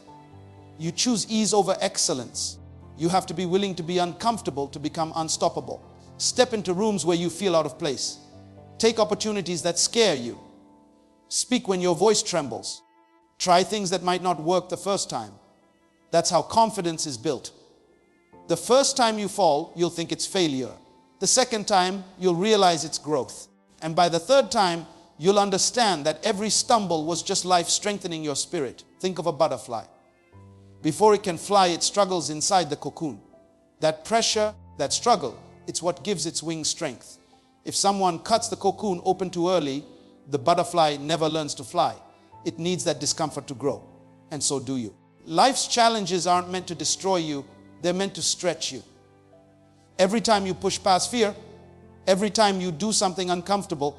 You choose ease over excellence. You have to be willing to be uncomfortable to become unstoppable. Step into rooms where you feel out of place. Take opportunities that scare you. Speak when your voice trembles. Try things that might not work the first time. That's how confidence is built. The first time you fall, you'll think it's failure. The second time, you'll realize it's growth. And by the third time, you'll understand that every stumble was just life strengthening your spirit. Think of a butterfly. Before it can fly, it struggles inside the cocoon. That pressure, that struggle, it's what gives its wings strength. If someone cuts the cocoon open too early, the butterfly never learns to fly. It needs that discomfort to grow. And so do you. Life's challenges aren't meant to destroy you. They're meant to stretch you. Every time you push past fear, every time you do something uncomfortable,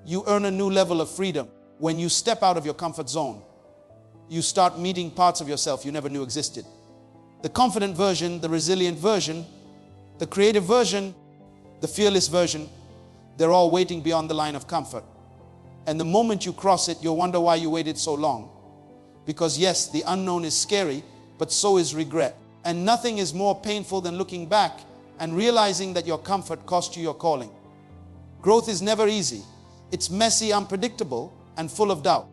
you earn a new level of freedom. When you step out of your comfort zone, you start meeting parts of yourself you never knew existed. The confident version, the resilient version, the creative version, the fearless version, they're all waiting beyond the line of comfort. And the moment you cross it, you'll wonder why you waited so long. Because yes, the unknown is scary, but so is regret. And nothing is more painful than looking back and realizing that your comfort cost you your calling. Growth is never easy. It's messy, unpredictable, and full of doubt.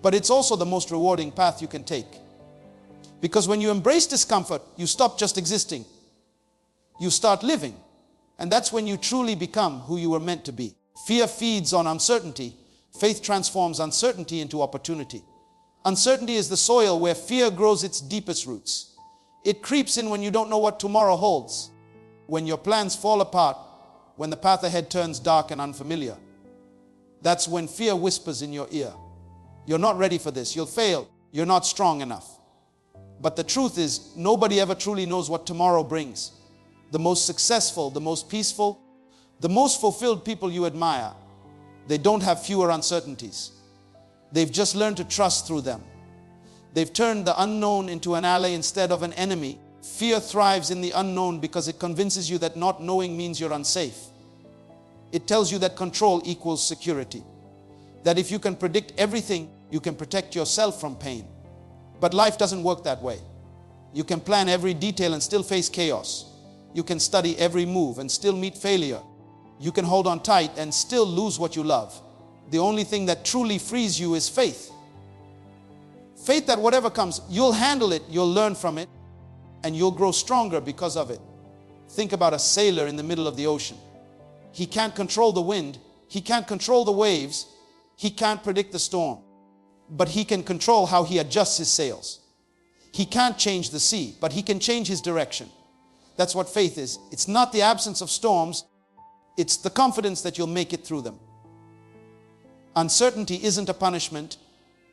But it's also the most rewarding path you can take. Because when you embrace discomfort, you stop just existing. You start living. And that's when you truly become who you were meant to be. Fear feeds on uncertainty. Faith transforms uncertainty into opportunity. Uncertainty is the soil where fear grows its deepest roots. It creeps in when you don't know what tomorrow holds, when your plans fall apart, when the path ahead turns dark and unfamiliar. That's when fear whispers in your ear. You're not ready for this. You'll fail. You're not strong enough. But the truth is, nobody ever truly knows what tomorrow brings. The most successful, the most peaceful, the most fulfilled people you admire, they don't have fewer uncertainties. They've just learned to trust through them. They've turned the unknown into an ally instead of an enemy. Fear thrives in the unknown because it convinces you that not knowing means you're unsafe. It tells you that control equals security. That if you can predict everything, you can protect yourself from pain. But life doesn't work that way. You can plan every detail and still face chaos. You can study every move and still meet failure. You can hold on tight and still lose what you love. The only thing that truly frees you is faith. Faith that whatever comes, you'll handle it, you'll learn from it, and you'll grow stronger because of it. Think about a sailor in the middle of the ocean. He can't control the wind. He can't control the waves. He can't predict the storm. But he can control how he adjusts his sails. He can't change the sea, but he can change his direction. That's what faith is. It's not the absence of storms. It's the confidence that you'll make it through them. Uncertainty isn't a punishment.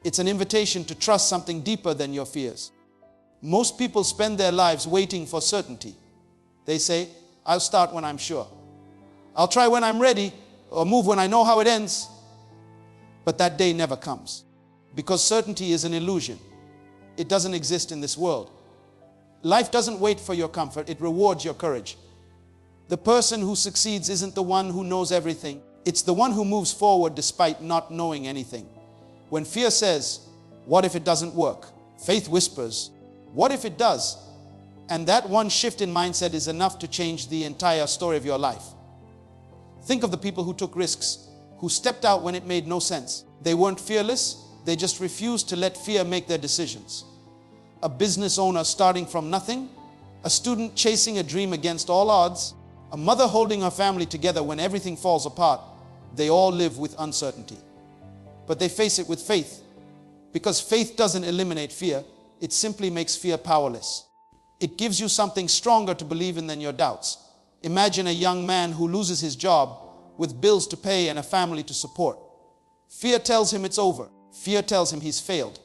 It's an invitation to trust something deeper than your fears. Most people spend their lives waiting for certainty. They say, I'll start when I'm sure. I'll try when I'm ready, or move when I know how it ends. But that day never comes. Because certainty is an illusion. It doesn't exist in this world. Life doesn't wait for your comfort. It rewards your courage. The person who succeeds isn't the one who knows everything. It's the one who moves forward despite not knowing anything. When fear says, what if it doesn't work? Faith whispers, what if it does? And that one shift in mindset is enough to change the entire story of your life. Think of the people who took risks, who stepped out when it made no sense. They weren't fearless. They just refused to let fear make their decisions. A business owner starting from nothing, a student chasing a dream against all odds, a mother holding her family together when everything falls apart. They all live with uncertainty. But they face it with faith, because faith doesn't eliminate fear. It simply makes fear powerless. It gives you something stronger to believe in than your doubts. Imagine a young man who loses his job with bills to pay and a family to support. Fear tells him it's over. Fear tells him he's failed.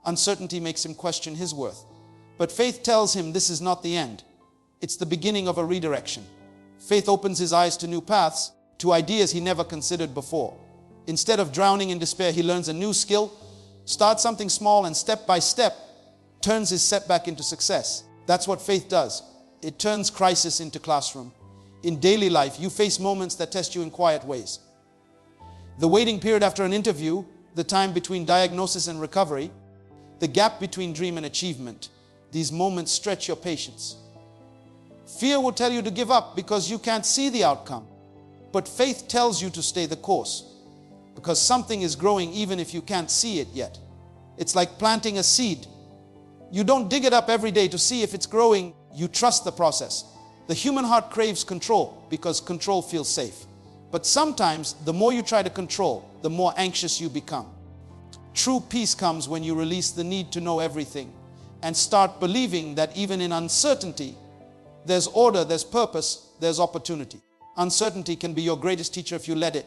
Uncertainty makes him question his worth. But faith tells him this is not the end. It's the beginning of a redirection. Faith opens his eyes to new paths, to ideas he never considered before. Instead of drowning in despair, he learns a new skill, starts something small, and step by step turns his setback into success. That's what faith does. It turns crisis into classroom. In daily life, you face moments that test you in quiet ways. The waiting period after an interview, the time between diagnosis and recovery, the gap between dream and achievement. These moments stretch your patience. Fear will tell you to give up because you can't see the outcome. But faith tells you to stay the course, because something is growing even if you can't see it yet. It's like planting a seed. You don't dig it up every day to see if it's growing. You trust the process. The human heart craves control because control feels safe. But sometimes the more you try to control, the more anxious you become. True peace comes when you release the need to know everything and start believing that even in uncertainty, there's order, there's purpose, there's opportunity. Uncertainty can be your greatest teacher if you let it.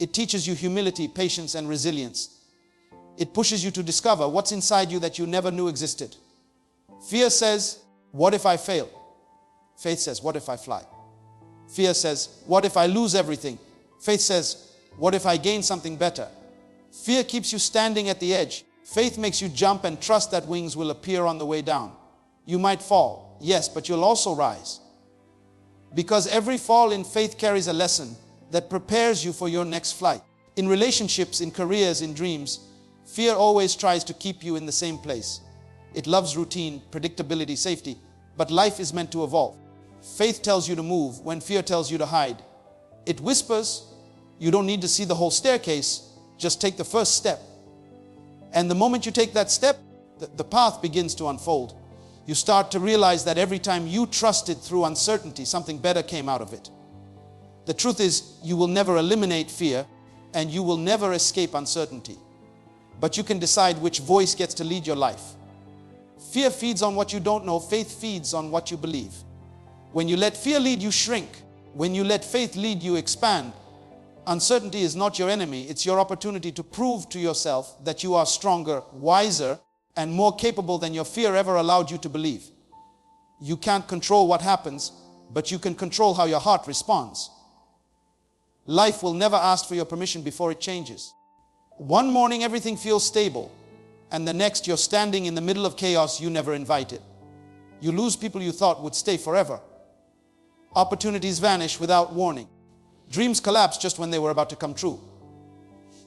It teaches you humility, patience, and resilience. It pushes you to discover what's inside you that you never knew existed. Fear says, what if I fail? Faith says, what if I fly? Fear says, what if I lose everything? Faith says, what if I gain something better? Fear keeps you standing at the edge. Faith makes you jump and trust that wings will appear on the way down. You might fall, yes, but you'll also rise. Because every fall in faith carries a lesson that prepares you for your next flight. In relationships, in careers, in dreams, fear always tries to keep you in the same place. It loves routine, predictability, safety, but life is meant to evolve. Faith tells you to move when fear tells you to hide. It whispers, you don't need to see the whole staircase, just take the first step. And the moment you take that step, the path begins to unfold. You start to realize that every time you trusted through uncertainty, something better came out of it. The truth is, you will never eliminate fear, and you will never escape uncertainty. But you can decide which voice gets to lead your life. Fear feeds on what you don't know. Faith feeds on what you believe. When you let fear lead, you shrink. When you let faith lead, you expand. Uncertainty is not your enemy. It's your opportunity to prove to yourself that you are stronger, wiser, and more capable than your fear ever allowed you to believe. You can't control what happens, but you can control how your heart responds. Life will never ask for your permission before it changes. One morning everything feels stable, and the next you're standing in the middle of chaos you never invited. You lose people you thought would stay forever. Opportunities vanish without warning. Dreams collapse just when they were about to come true.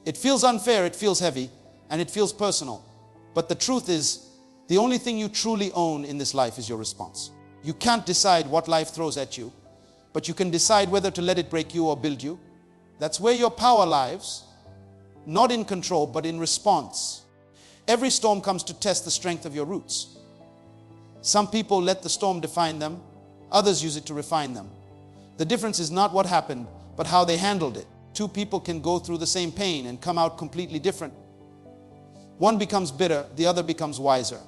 It feels unfair, it feels heavy, and it feels personal. But the truth is, the only thing you truly own in this life is your response. You can't decide what life throws at you, but you can decide whether to let it break you or build you. That's where your power lies, not in control, but in response. Every storm comes to test the strength of your roots. Some people let the storm define them, others use it to refine them. The difference is not what happened, but how they handled it. Two people can go through the same pain and come out completely different. One becomes bitter, the other becomes wiser.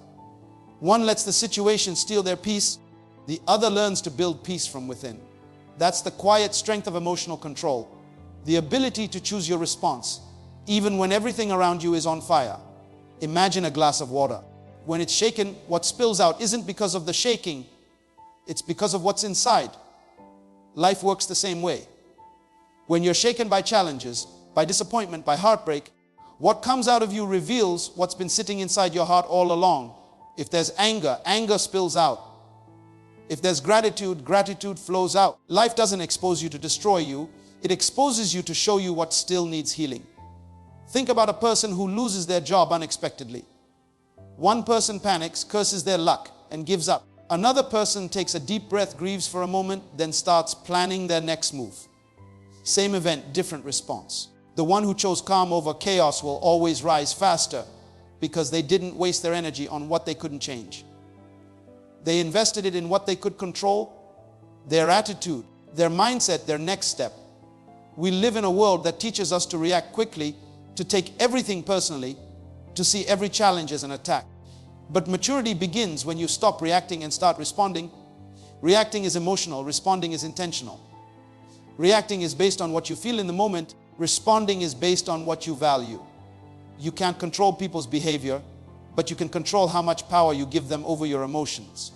One lets the situation steal their peace, the other learns to build peace from within. That's the quiet strength of emotional control. The ability to choose your response, even when everything around you is on fire. Imagine a glass of water. When it's shaken, what spills out isn't because of the shaking, it's because of what's inside. Life works the same way. When you're shaken by challenges, by disappointment, by heartbreak, what comes out of you reveals what's been sitting inside your heart all along. If there's anger, anger spills out. If there's gratitude, gratitude flows out. Life doesn't expose you to destroy you. It exposes you to show you what still needs healing. Think about a person who loses their job unexpectedly. One person panics, curses their luck, and gives up. Another person takes a deep breath, grieves for a moment, then starts planning their next move. Same event, different response. The one who chose calm over chaos will always rise faster because they didn't waste their energy on what they couldn't change. They invested it in what they could control, their attitude, their mindset, their next step. We live in a world that teaches us to react quickly, to take everything personally, to see every challenge as an attack. But maturity begins when you stop reacting and start responding. Reacting is emotional, responding is intentional. Reacting is based on what you feel in the moment. Responding is based on what you value. You can't control people's behavior, but you can control how much power you give them over your emotions.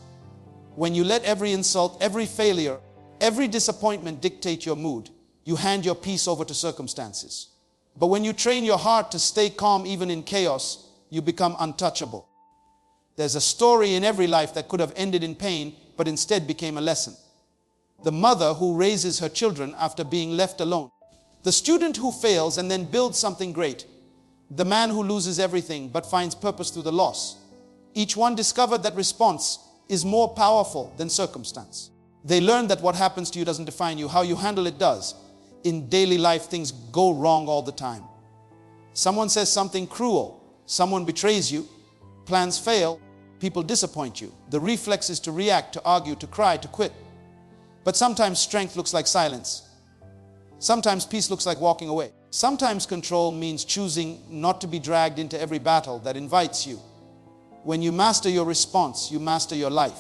When you let every insult, every failure, every disappointment dictate your mood, you hand your peace over to circumstances. But when you train your heart to stay calm even in chaos, you become untouchable. There's a story in every life that could have ended in pain, but instead became a lesson. The mother who raises her children after being left alone. The student who fails and then builds something great. The man who loses everything but finds purpose through the loss. Each one discovered that response is more powerful than circumstance. They learned that what happens to you doesn't define you. How you handle it does. In daily life, things go wrong all the time. Someone says something cruel. Someone betrays you. Plans fail. People disappoint you. The reflex is to react, to argue, to cry, to quit. But sometimes strength looks like silence. Sometimes peace looks like walking away. Sometimes control means choosing not to be dragged into every battle that invites you. When you master your response, you master your life.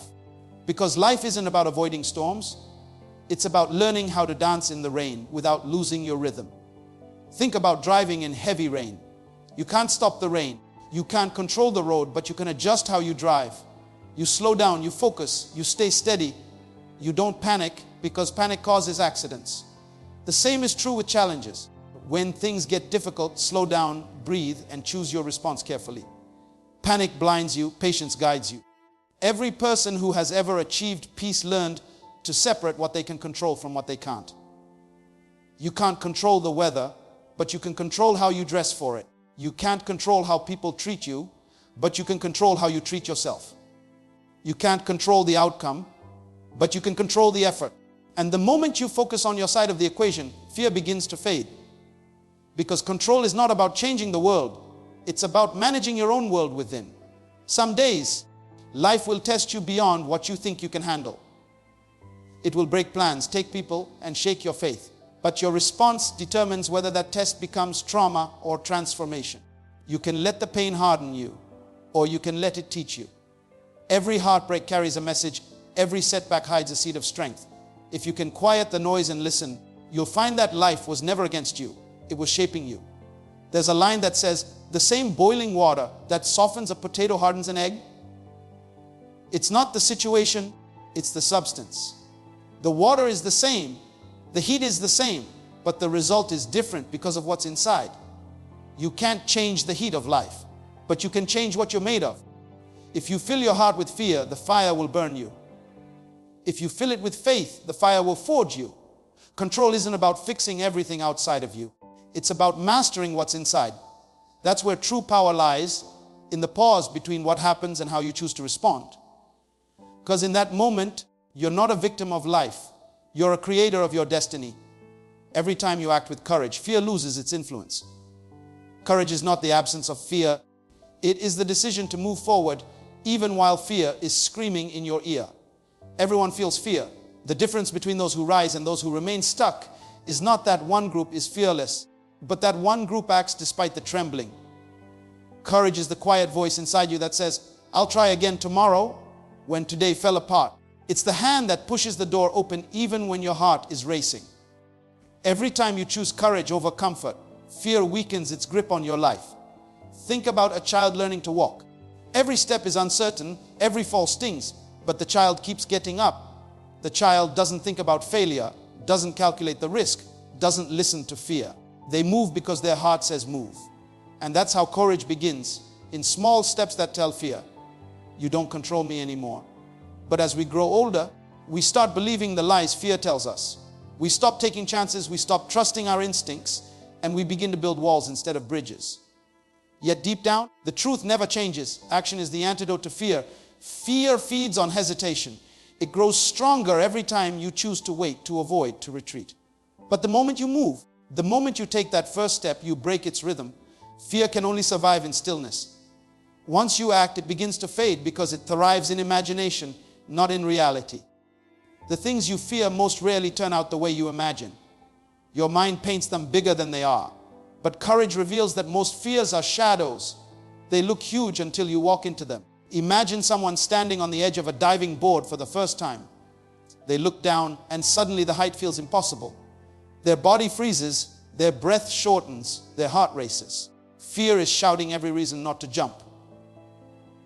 Because life isn't about avoiding storms. It's about learning how to dance in the rain without losing your rhythm. Think about driving in heavy rain. You can't stop the rain. You can't control the road, but you can adjust how you drive. You slow down, you focus, you stay steady. You don't panic because panic causes accidents. The same is true with challenges. When things get difficult, slow down, breathe, and choose your response carefully. Panic blinds you, patience guides you. Every person who has ever achieved peace learned to separate what they can control from what they can't. You can't control the weather, but you can control how you dress for it. You can't control how people treat you, but you can control how you treat yourself. You can't control the outcome, but you can control the effort. And the moment you focus on your side of the equation, fear begins to fade. Because control is not about changing the world. It's about managing your own world within. Some days, life will test you beyond what you think you can handle. It will break plans, take people, and shake your faith. But your response determines whether that test becomes trauma or transformation. You can let the pain harden you, or you can let it teach you. Every heartbreak carries a message. Every setback hides a seed of strength. If you can quiet the noise and listen, you'll find that life was never against you. It was shaping you. There's a line that says, the same boiling water that softens a potato hardens an egg. It's not the situation, it's the substance. The water is the same, the heat is the same, but the result is different because of what's inside. You can't change the heat of life, but you can change what you're made of. If you fill your heart with fear, the fire will burn you. If you fill it with faith, the fire will forge you. Control isn't about fixing everything outside of you. It's about mastering what's inside. That's where true power lies, in the pause between what happens and how you choose to respond. Because in that moment, you're not a victim of life. You're a creator of your destiny. Every time you act with courage, fear loses its influence. Courage is not the absence of fear. It is the decision to move forward even while fear is screaming in your ear. Everyone feels fear. The difference between those who rise and those who remain stuck is not that one group is fearless, but that one group acts despite the trembling. Courage is the quiet voice inside you that says, I'll try again tomorrow when today fell apart. It's the hand that pushes the door open even when your heart is racing. Every time you choose courage over comfort, fear weakens its grip on your life. Think about a child learning to walk. Every step is uncertain, every fall stings, but the child keeps getting up. The child doesn't think about failure, doesn't calculate the risk, doesn't listen to fear. They move because their heart says move. And that's how courage begins, in small steps that tell fear, you don't control me anymore. But as we grow older, we start believing the lies fear tells us. We stop taking chances, we stop trusting our instincts, and we begin to build walls instead of bridges. Yet deep down, the truth never changes. Action is the antidote to fear. Fear feeds on hesitation. It grows stronger every time you choose to wait, to avoid, to retreat. But the moment you move, the moment you take that first step, you break its rhythm. Fear can only survive in stillness. Once you act, it begins to fade because it thrives in imagination, not in reality. The things you fear most rarely turn out the way you imagine. Your mind paints them bigger than they are. But courage reveals that most fears are shadows. They look huge until you walk into them. Imagine someone standing on the edge of a diving board for the first time. They look down and suddenly the height feels impossible. Their body freezes, their breath shortens, their heart races. Fear is shouting every reason not to jump.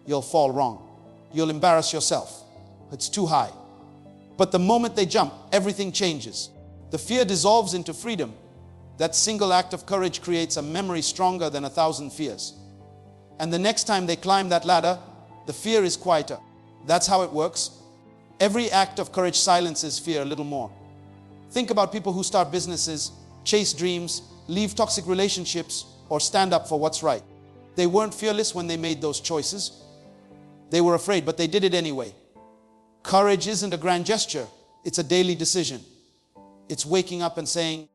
You'll fall wrong. You'll embarrass yourself. It's too high. But the moment they jump, everything changes. The fear dissolves into freedom. That single act of courage creates a memory stronger than 1,000 fears. And the next time they climb that ladder, the fear is quieter. That's how it works. Every act of courage silences fear a little more. Think about people who start businesses, chase dreams, leave toxic relationships, or stand up for what's right. They weren't fearless when they made those choices. They were afraid, but they did it anyway. Courage isn't a grand gesture. It's a daily decision. It's waking up and saying,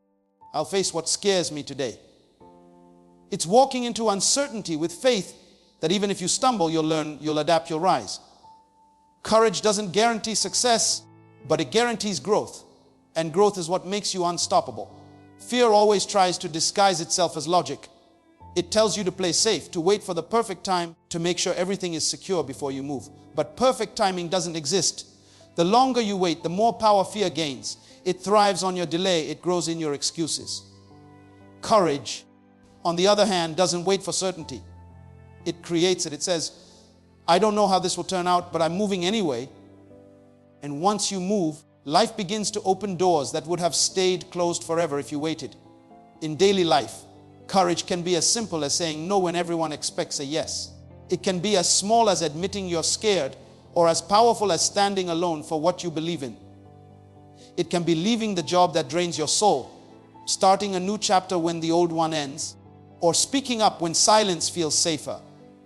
I'll face what scares me today. It's walking into uncertainty with faith that even if you stumble, you'll learn, you'll adapt, you'll rise. Courage doesn't guarantee success, but it guarantees growth. And growth is what makes you unstoppable. Fear always tries to disguise itself as logic. It tells you to play safe, to wait for the perfect time, to make sure everything is secure before you move. But perfect timing doesn't exist. The longer you wait, the more power fear gains. It thrives on your delay. It grows in your excuses. Courage, on the other hand, doesn't wait for certainty. It creates it. It says, I don't know how this will turn out, but I'm moving anyway. And once you move, life begins to open doors that would have stayed closed forever if you waited. In daily life, courage can be as simple as saying no when everyone expects a yes. It can be as small as admitting you're scared, or as powerful as standing alone for what you believe in. It can be leaving the job that drains your soul, starting a new chapter when the old one ends, or speaking up when silence feels safer.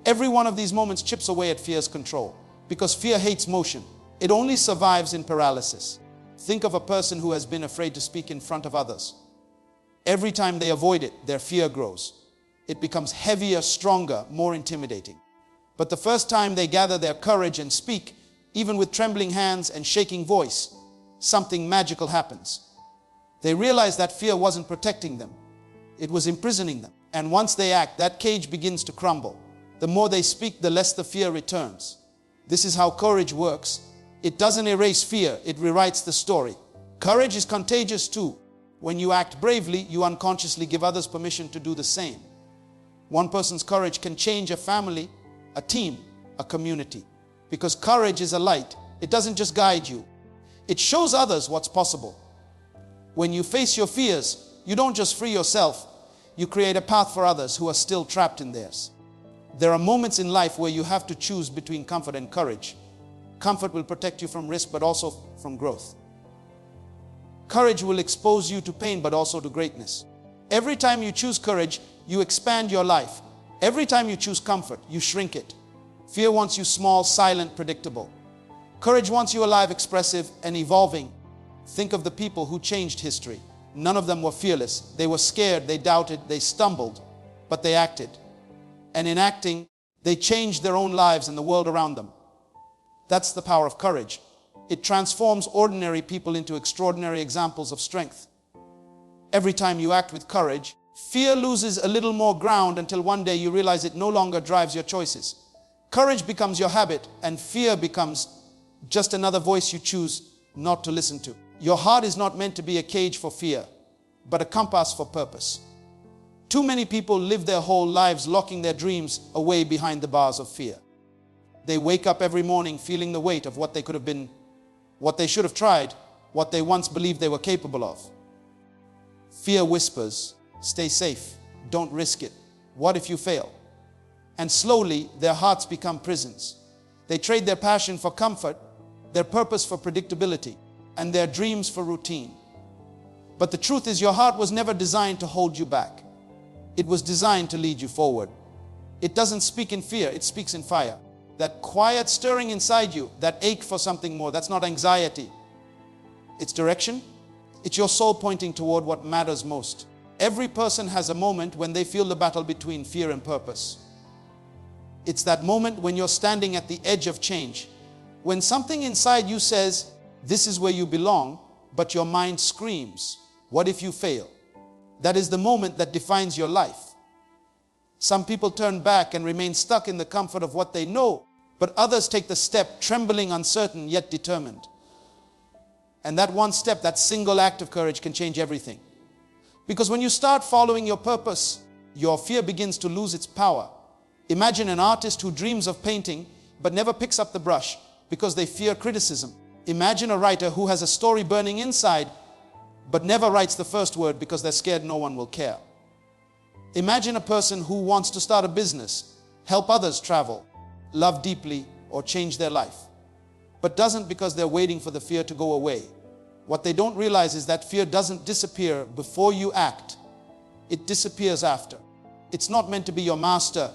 Every one of these moments chips away at fear's control, because fear hates motion. It only survives in paralysis. Think of a person who has been afraid to speak in front of others. Every time they avoid it, their fear grows. It becomes heavier, stronger, more intimidating. But the first time they gather their courage and speak, even with trembling hands and shaking voice, something magical happens. They realize that fear wasn't protecting them. It was imprisoning them. And once they act, that cage begins to crumble. The more they speak, the less the fear returns. This is how courage works. It doesn't erase fear, it rewrites the story. Courage is contagious too. When you act bravely, you unconsciously give others permission to do the same. One person's courage can change a family, a team, a community. Because courage is a light. It doesn't just guide you. It shows others what's possible. When you face your fears, you don't just free yourself, you create a path for others who are still trapped in theirs. There are moments in life where you have to choose between comfort and courage. Comfort will protect you from risk, but also from growth. Courage will expose you to pain, but also to greatness. Every time you choose courage, you expand your life. Every time you choose comfort, you shrink it. Fear wants you small, silent, predictable. Courage wants you alive, expressive, and evolving. Think of the people who changed history. None of them were fearless. They were scared, they doubted, they stumbled, but they acted. And in acting, they changed their own lives and the world around them. That's the power of courage. It transforms ordinary people into extraordinary examples of strength. Every time you act with courage, fear loses a little more ground until one day you realize it no longer drives your choices. Courage becomes your habit, and fear becomes just another voice you choose not to listen to. Your heart is not meant to be a cage for fear, but a compass for purpose. Too many people live their whole lives locking their dreams away behind the bars of fear. They wake up every morning feeling the weight of what they could have been, what they should have tried, what they once believed they were capable of. Fear whispers, stay safe, don't risk it, what if you fail? And slowly their hearts become prisons. They trade their passion for comfort, their purpose for predictability, and their dreams for routine. But the truth is, your heart was never designed to hold you back. It was designed to lead you forward. It doesn't speak in fear, it speaks in fire. That quiet stirring inside you, that ache for something more, that's not anxiety. It's direction. It's your soul pointing toward what matters most. Every person has a moment when they feel the battle between fear and purpose. It's that moment when you're standing at the edge of change, when something inside you says, this is where you belong, but your mind screams, what if you fail? That is the moment that defines your life. Some people turn back and remain stuck in the comfort of what they know, but others take the step, trembling, uncertain, yet determined. And that one step, that single act of courage can change everything. Because when you start following your purpose, your fear begins to lose its power. Imagine an artist who dreams of painting, but never picks up the brush because they fear criticism. Imagine a writer who has a story burning inside, but never writes the first word because they're scared no one will care. Imagine a person who wants to start a business, help others travel, love deeply, or change their life, but doesn't because they're waiting for the fear to go away. What they don't realize is that fear doesn't disappear before you act. It disappears after. It's not meant to be your master.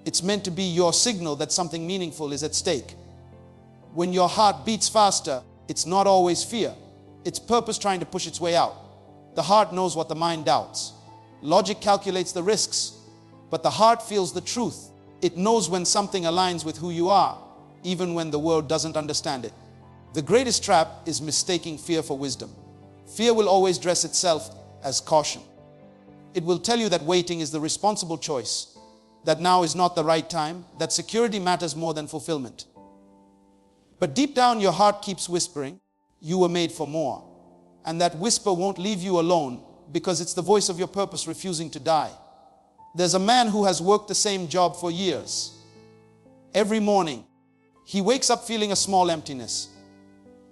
It's meant to be your signal that something meaningful is at stake. When your heart beats faster, it's not always fear. It's purpose trying to push its way out. The heart knows what the mind doubts. Logic calculates the risks, but the heart feels the truth. It knows when something aligns with who you are, even when the world doesn't understand it. The greatest trap is mistaking fear for wisdom. Fear will always dress itself as caution. It will tell you that waiting is the responsible choice, that now is not the right time, that security matters more than fulfillment. But deep down, your heart keeps whispering, you were made for more. And that whisper won't leave you alone because it's the voice of your purpose refusing to die. There's a man who has worked the same job for years. Every morning, he wakes up feeling a small emptiness.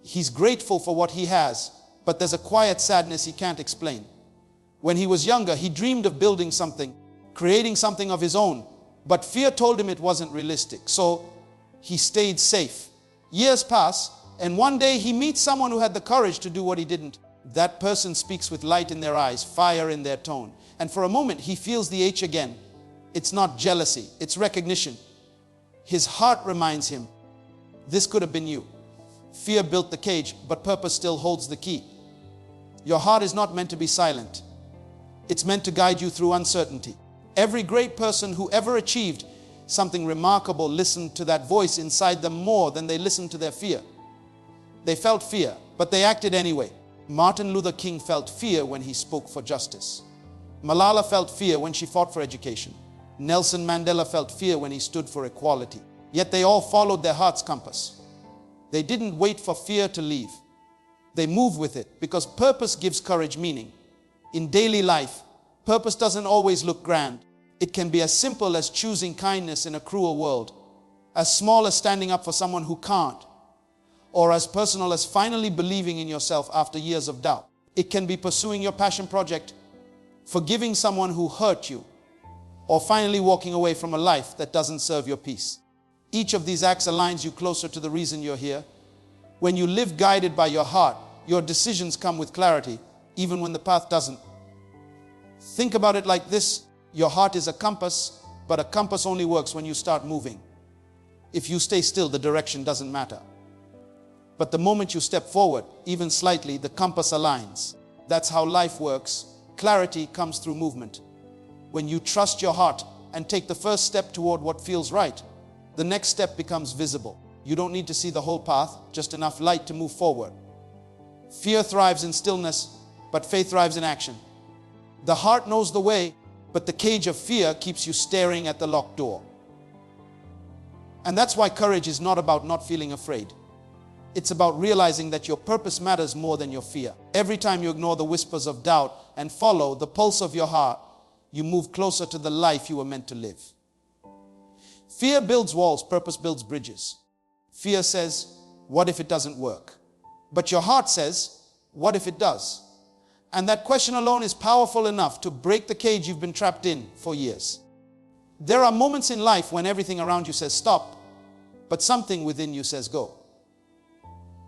He's grateful for what he has, but there's a quiet sadness he can't explain. When he was younger, he dreamed of building something, creating something of his own. But fear told him it wasn't realistic. So he stayed safe. Years pass, and one day he meets someone who had the courage to do what he didn't. That person speaks with light in their eyes, fire in their tone. And for a moment, he feels the itch again. It's not jealousy, it's recognition. His heart reminds him, this could have been you. Fear built the cage, but purpose still holds the key. Your heart is not meant to be silent. It's meant to guide you through uncertainty. Every great person who ever achieved something remarkable listened to that voice inside them more than they listened to their fear. They felt fear, but they acted anyway. Martin Luther King felt fear when he spoke for justice. Malala felt fear when she fought for education. Nelson Mandela felt fear when he stood for equality. Yet they all followed their heart's compass. They didn't wait for fear to leave. They moved with it because purpose gives courage meaning. In daily life, purpose doesn't always look grand. It can be as simple as choosing kindness in a cruel world, as small as standing up for someone who can't, or as personal as finally believing in yourself after years of doubt. It can be pursuing your passion project, forgiving someone who hurt you, or finally walking away from a life that doesn't serve your peace. Each of these acts aligns you closer to the reason you're here. When you live guided by your heart, your decisions come with clarity, even when the path doesn't. Think about it like this. Your heart is a compass, but a compass only works when you start moving. If you stay still, the direction doesn't matter. But the moment you step forward, even slightly, the compass aligns. That's how life works. Clarity comes through movement. When you trust your heart and take the first step toward what feels right, the next step becomes visible. You don't need to see the whole path, just enough light to move forward. Fear thrives in stillness, but faith thrives in action. The heart knows the way, but the cage of fear keeps you staring at the locked door. And that's why courage is not about not feeling afraid. It's about realizing that your purpose matters more than your fear. Every time you ignore the whispers of doubt and follow the pulse of your heart, you move closer to the life you were meant to live. Fear builds walls, purpose builds bridges. Fear says, what if it doesn't work? But your heart says, what if it does? And that question alone is powerful enough to break the cage you've been trapped in for years. There are moments in life when everything around you says stop, but something within you says go.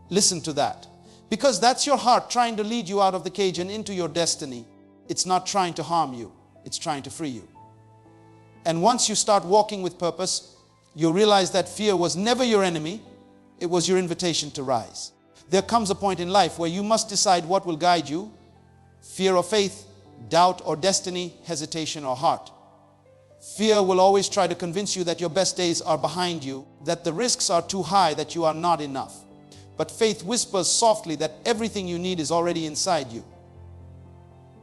Listen to that, because that's your heart trying to lead you out of the cage and into your destiny. It's not trying to harm you, it's trying to free you. And once you start walking with purpose, you realize that fear was never your enemy, it was your invitation to rise. There comes a point in life where you must decide what will guide you: fear or faith, doubt or destiny, hesitation or heart. Fear will always try to convince you that your best days are behind you, that the risks are too high, that you are not enough. But faith whispers softly that everything you need is already inside you.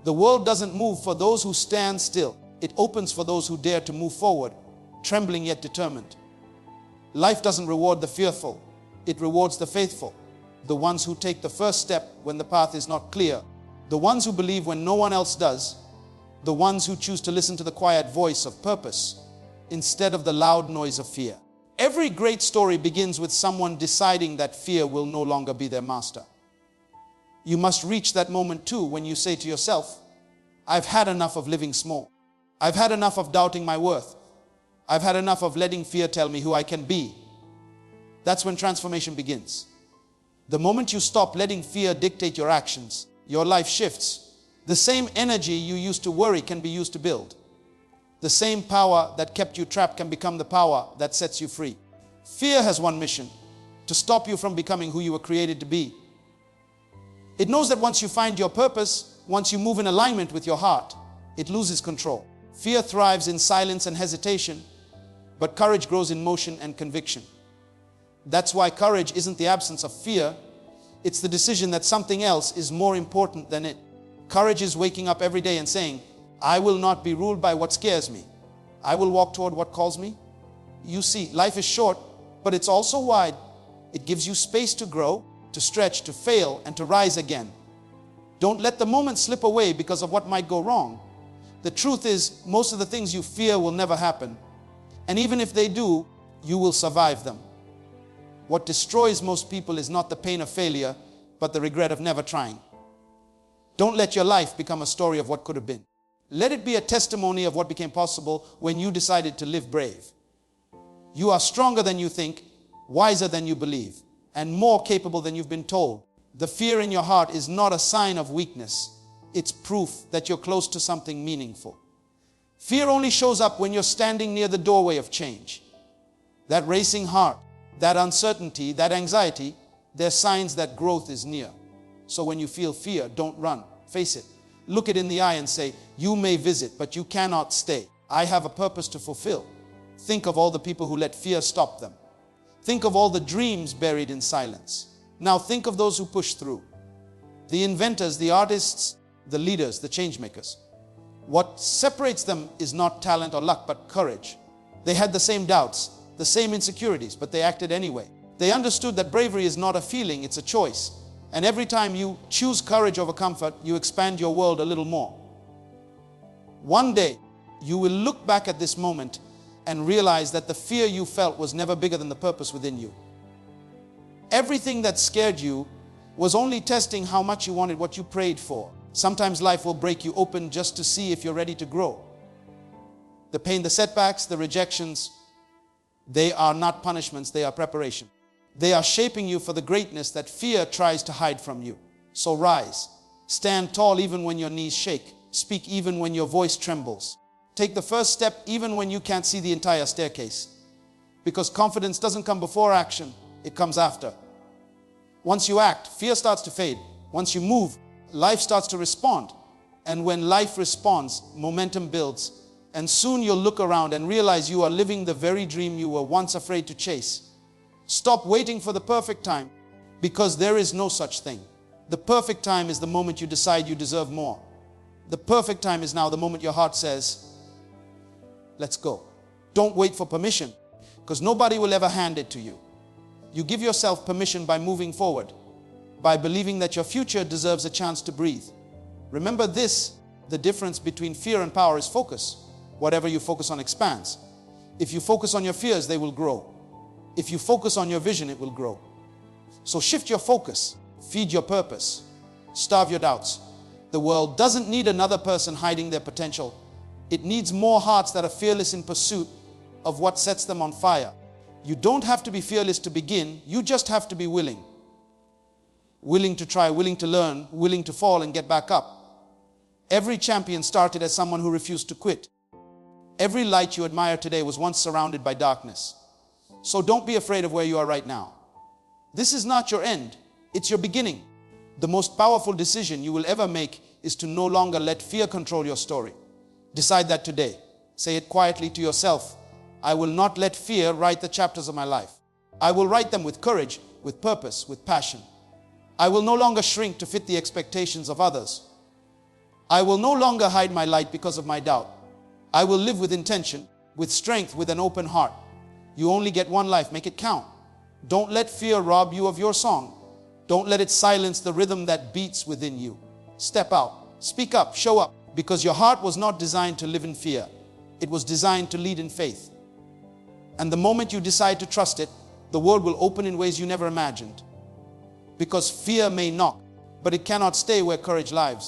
The world doesn't move for those who stand still. It opens for those who dare to move forward, trembling yet determined. Life doesn't reward the fearful. It rewards the faithful. The ones who take the first step when the path is not clear. The ones who believe when no one else does. The ones who choose to listen to the quiet voice of purpose instead of the loud noise of fear. Every great story begins with someone deciding that fear will no longer be their master. You must reach that moment too when you say to yourself, I've had enough of living small. I've had enough of doubting my worth. I've had enough of letting fear tell me who I can be. That's when transformation begins. The moment you stop letting fear dictate your actions, your life shifts. The same energy you used to worry can be used to build. The same power that kept you trapped can become the power that sets you free. Fear has one mission: to stop you from becoming who you were created to be. It knows that once you find your purpose, once you move in alignment with your heart, it loses control. Fear thrives in silence and hesitation, but courage grows in motion and conviction. That's why courage isn't the absence of fear. It's the decision that something else is more important than it. Courage is waking up every day and saying, I will not be ruled by what scares me. I will walk toward what calls me. You see, life is short, but it's also wide. It gives you space to grow, to stretch, to fail, and to rise again. Don't let the moment slip away because of what might go wrong. The truth is, most of the things you fear will never happen. And even if they do, you will survive them. What destroys most people is not the pain of failure, but the regret of never trying. Don't let your life become a story of what could have been. Let it be a testimony of what became possible when you decided to live brave. You are stronger than you think, wiser than you believe, and more capable than you've been told. The fear in your heart is not a sign of weakness. It's proof that you're close to something meaningful. Fear only shows up when you're standing near the doorway of change. That racing heart, that uncertainty, that anxiety, they're signs that growth is near. So when you feel fear, don't run. Face it. Look it in the eye and say, you may visit, but you cannot stay. I have a purpose to fulfill. Think of all the people who let fear stop them. Think of all the dreams buried in silence. Now think of those who push through. The inventors, the artists, the leaders, the change makers. What separates them is not talent or luck, but courage. They had the same doubts, the same insecurities, but they acted anyway. They understood that bravery is not a feeling, it's a choice. And every time you choose courage over comfort, you expand your world a little more. One day, you will look back at this moment and realize that the fear you felt was never bigger than the purpose within you. Everything that scared you was only testing how much you wanted what you prayed for. Sometimes life will break you open just to see if you're ready to grow. The pain, the setbacks, the rejections, they are not punishments, they are preparation. They are shaping you for the greatness that fear tries to hide from you. So rise. Stand tall even when your knees shake. Speak even when your voice trembles. Take the first step even when you can't see the entire staircase. Because confidence doesn't come before action, it comes after. Once you act, fear starts to fade. Once you move, life starts to respond. And when life responds, momentum builds. And soon you'll look around and realize you are living the very dream you were once afraid to chase. Stop waiting for the perfect time, because there is no such thing. The perfect time is the moment you decide you deserve more. The perfect time is now, the moment your heart says, let's go. Don't wait for permission, because nobody will ever hand it to you. You give yourself permission by moving forward, by believing that your future deserves a chance to breathe. Remember this, the difference between fear and power is focus. Whatever you focus on expands. If you focus on your fears, they will grow. If you focus on your vision, it will grow. So shift your focus, feed your purpose, starve your doubts. The world doesn't need another person hiding their potential. It needs more hearts that are fearless in pursuit of what sets them on fire. You don't have to be fearless to begin, you just have to be willing. Willing to try, willing to learn, willing to fall and get back up. Every champion started as someone who refused to quit. Every light you admire today was once surrounded by darkness. So don't be afraid of where you are right now. This is not your end, it's your beginning. The most powerful decision you will ever make is to no longer let fear control your story. Decide that today. Say it quietly to yourself. I will not let fear write the chapters of my life. I will write them with courage, with purpose, with passion. I will no longer shrink to fit the expectations of others. I will no longer hide my light because of my doubt. I will live with intention, with strength, with an open heart. You only get one life, make it count. Don't let fear rob you of your song. Don't let it silence the rhythm that beats within you. Step out, speak up, show up, because your heart was not designed to live in fear. It was designed to lead in faith. And the moment you decide to trust it, the world will open in ways you never imagined. Because fear may knock, but it cannot stay where courage lives.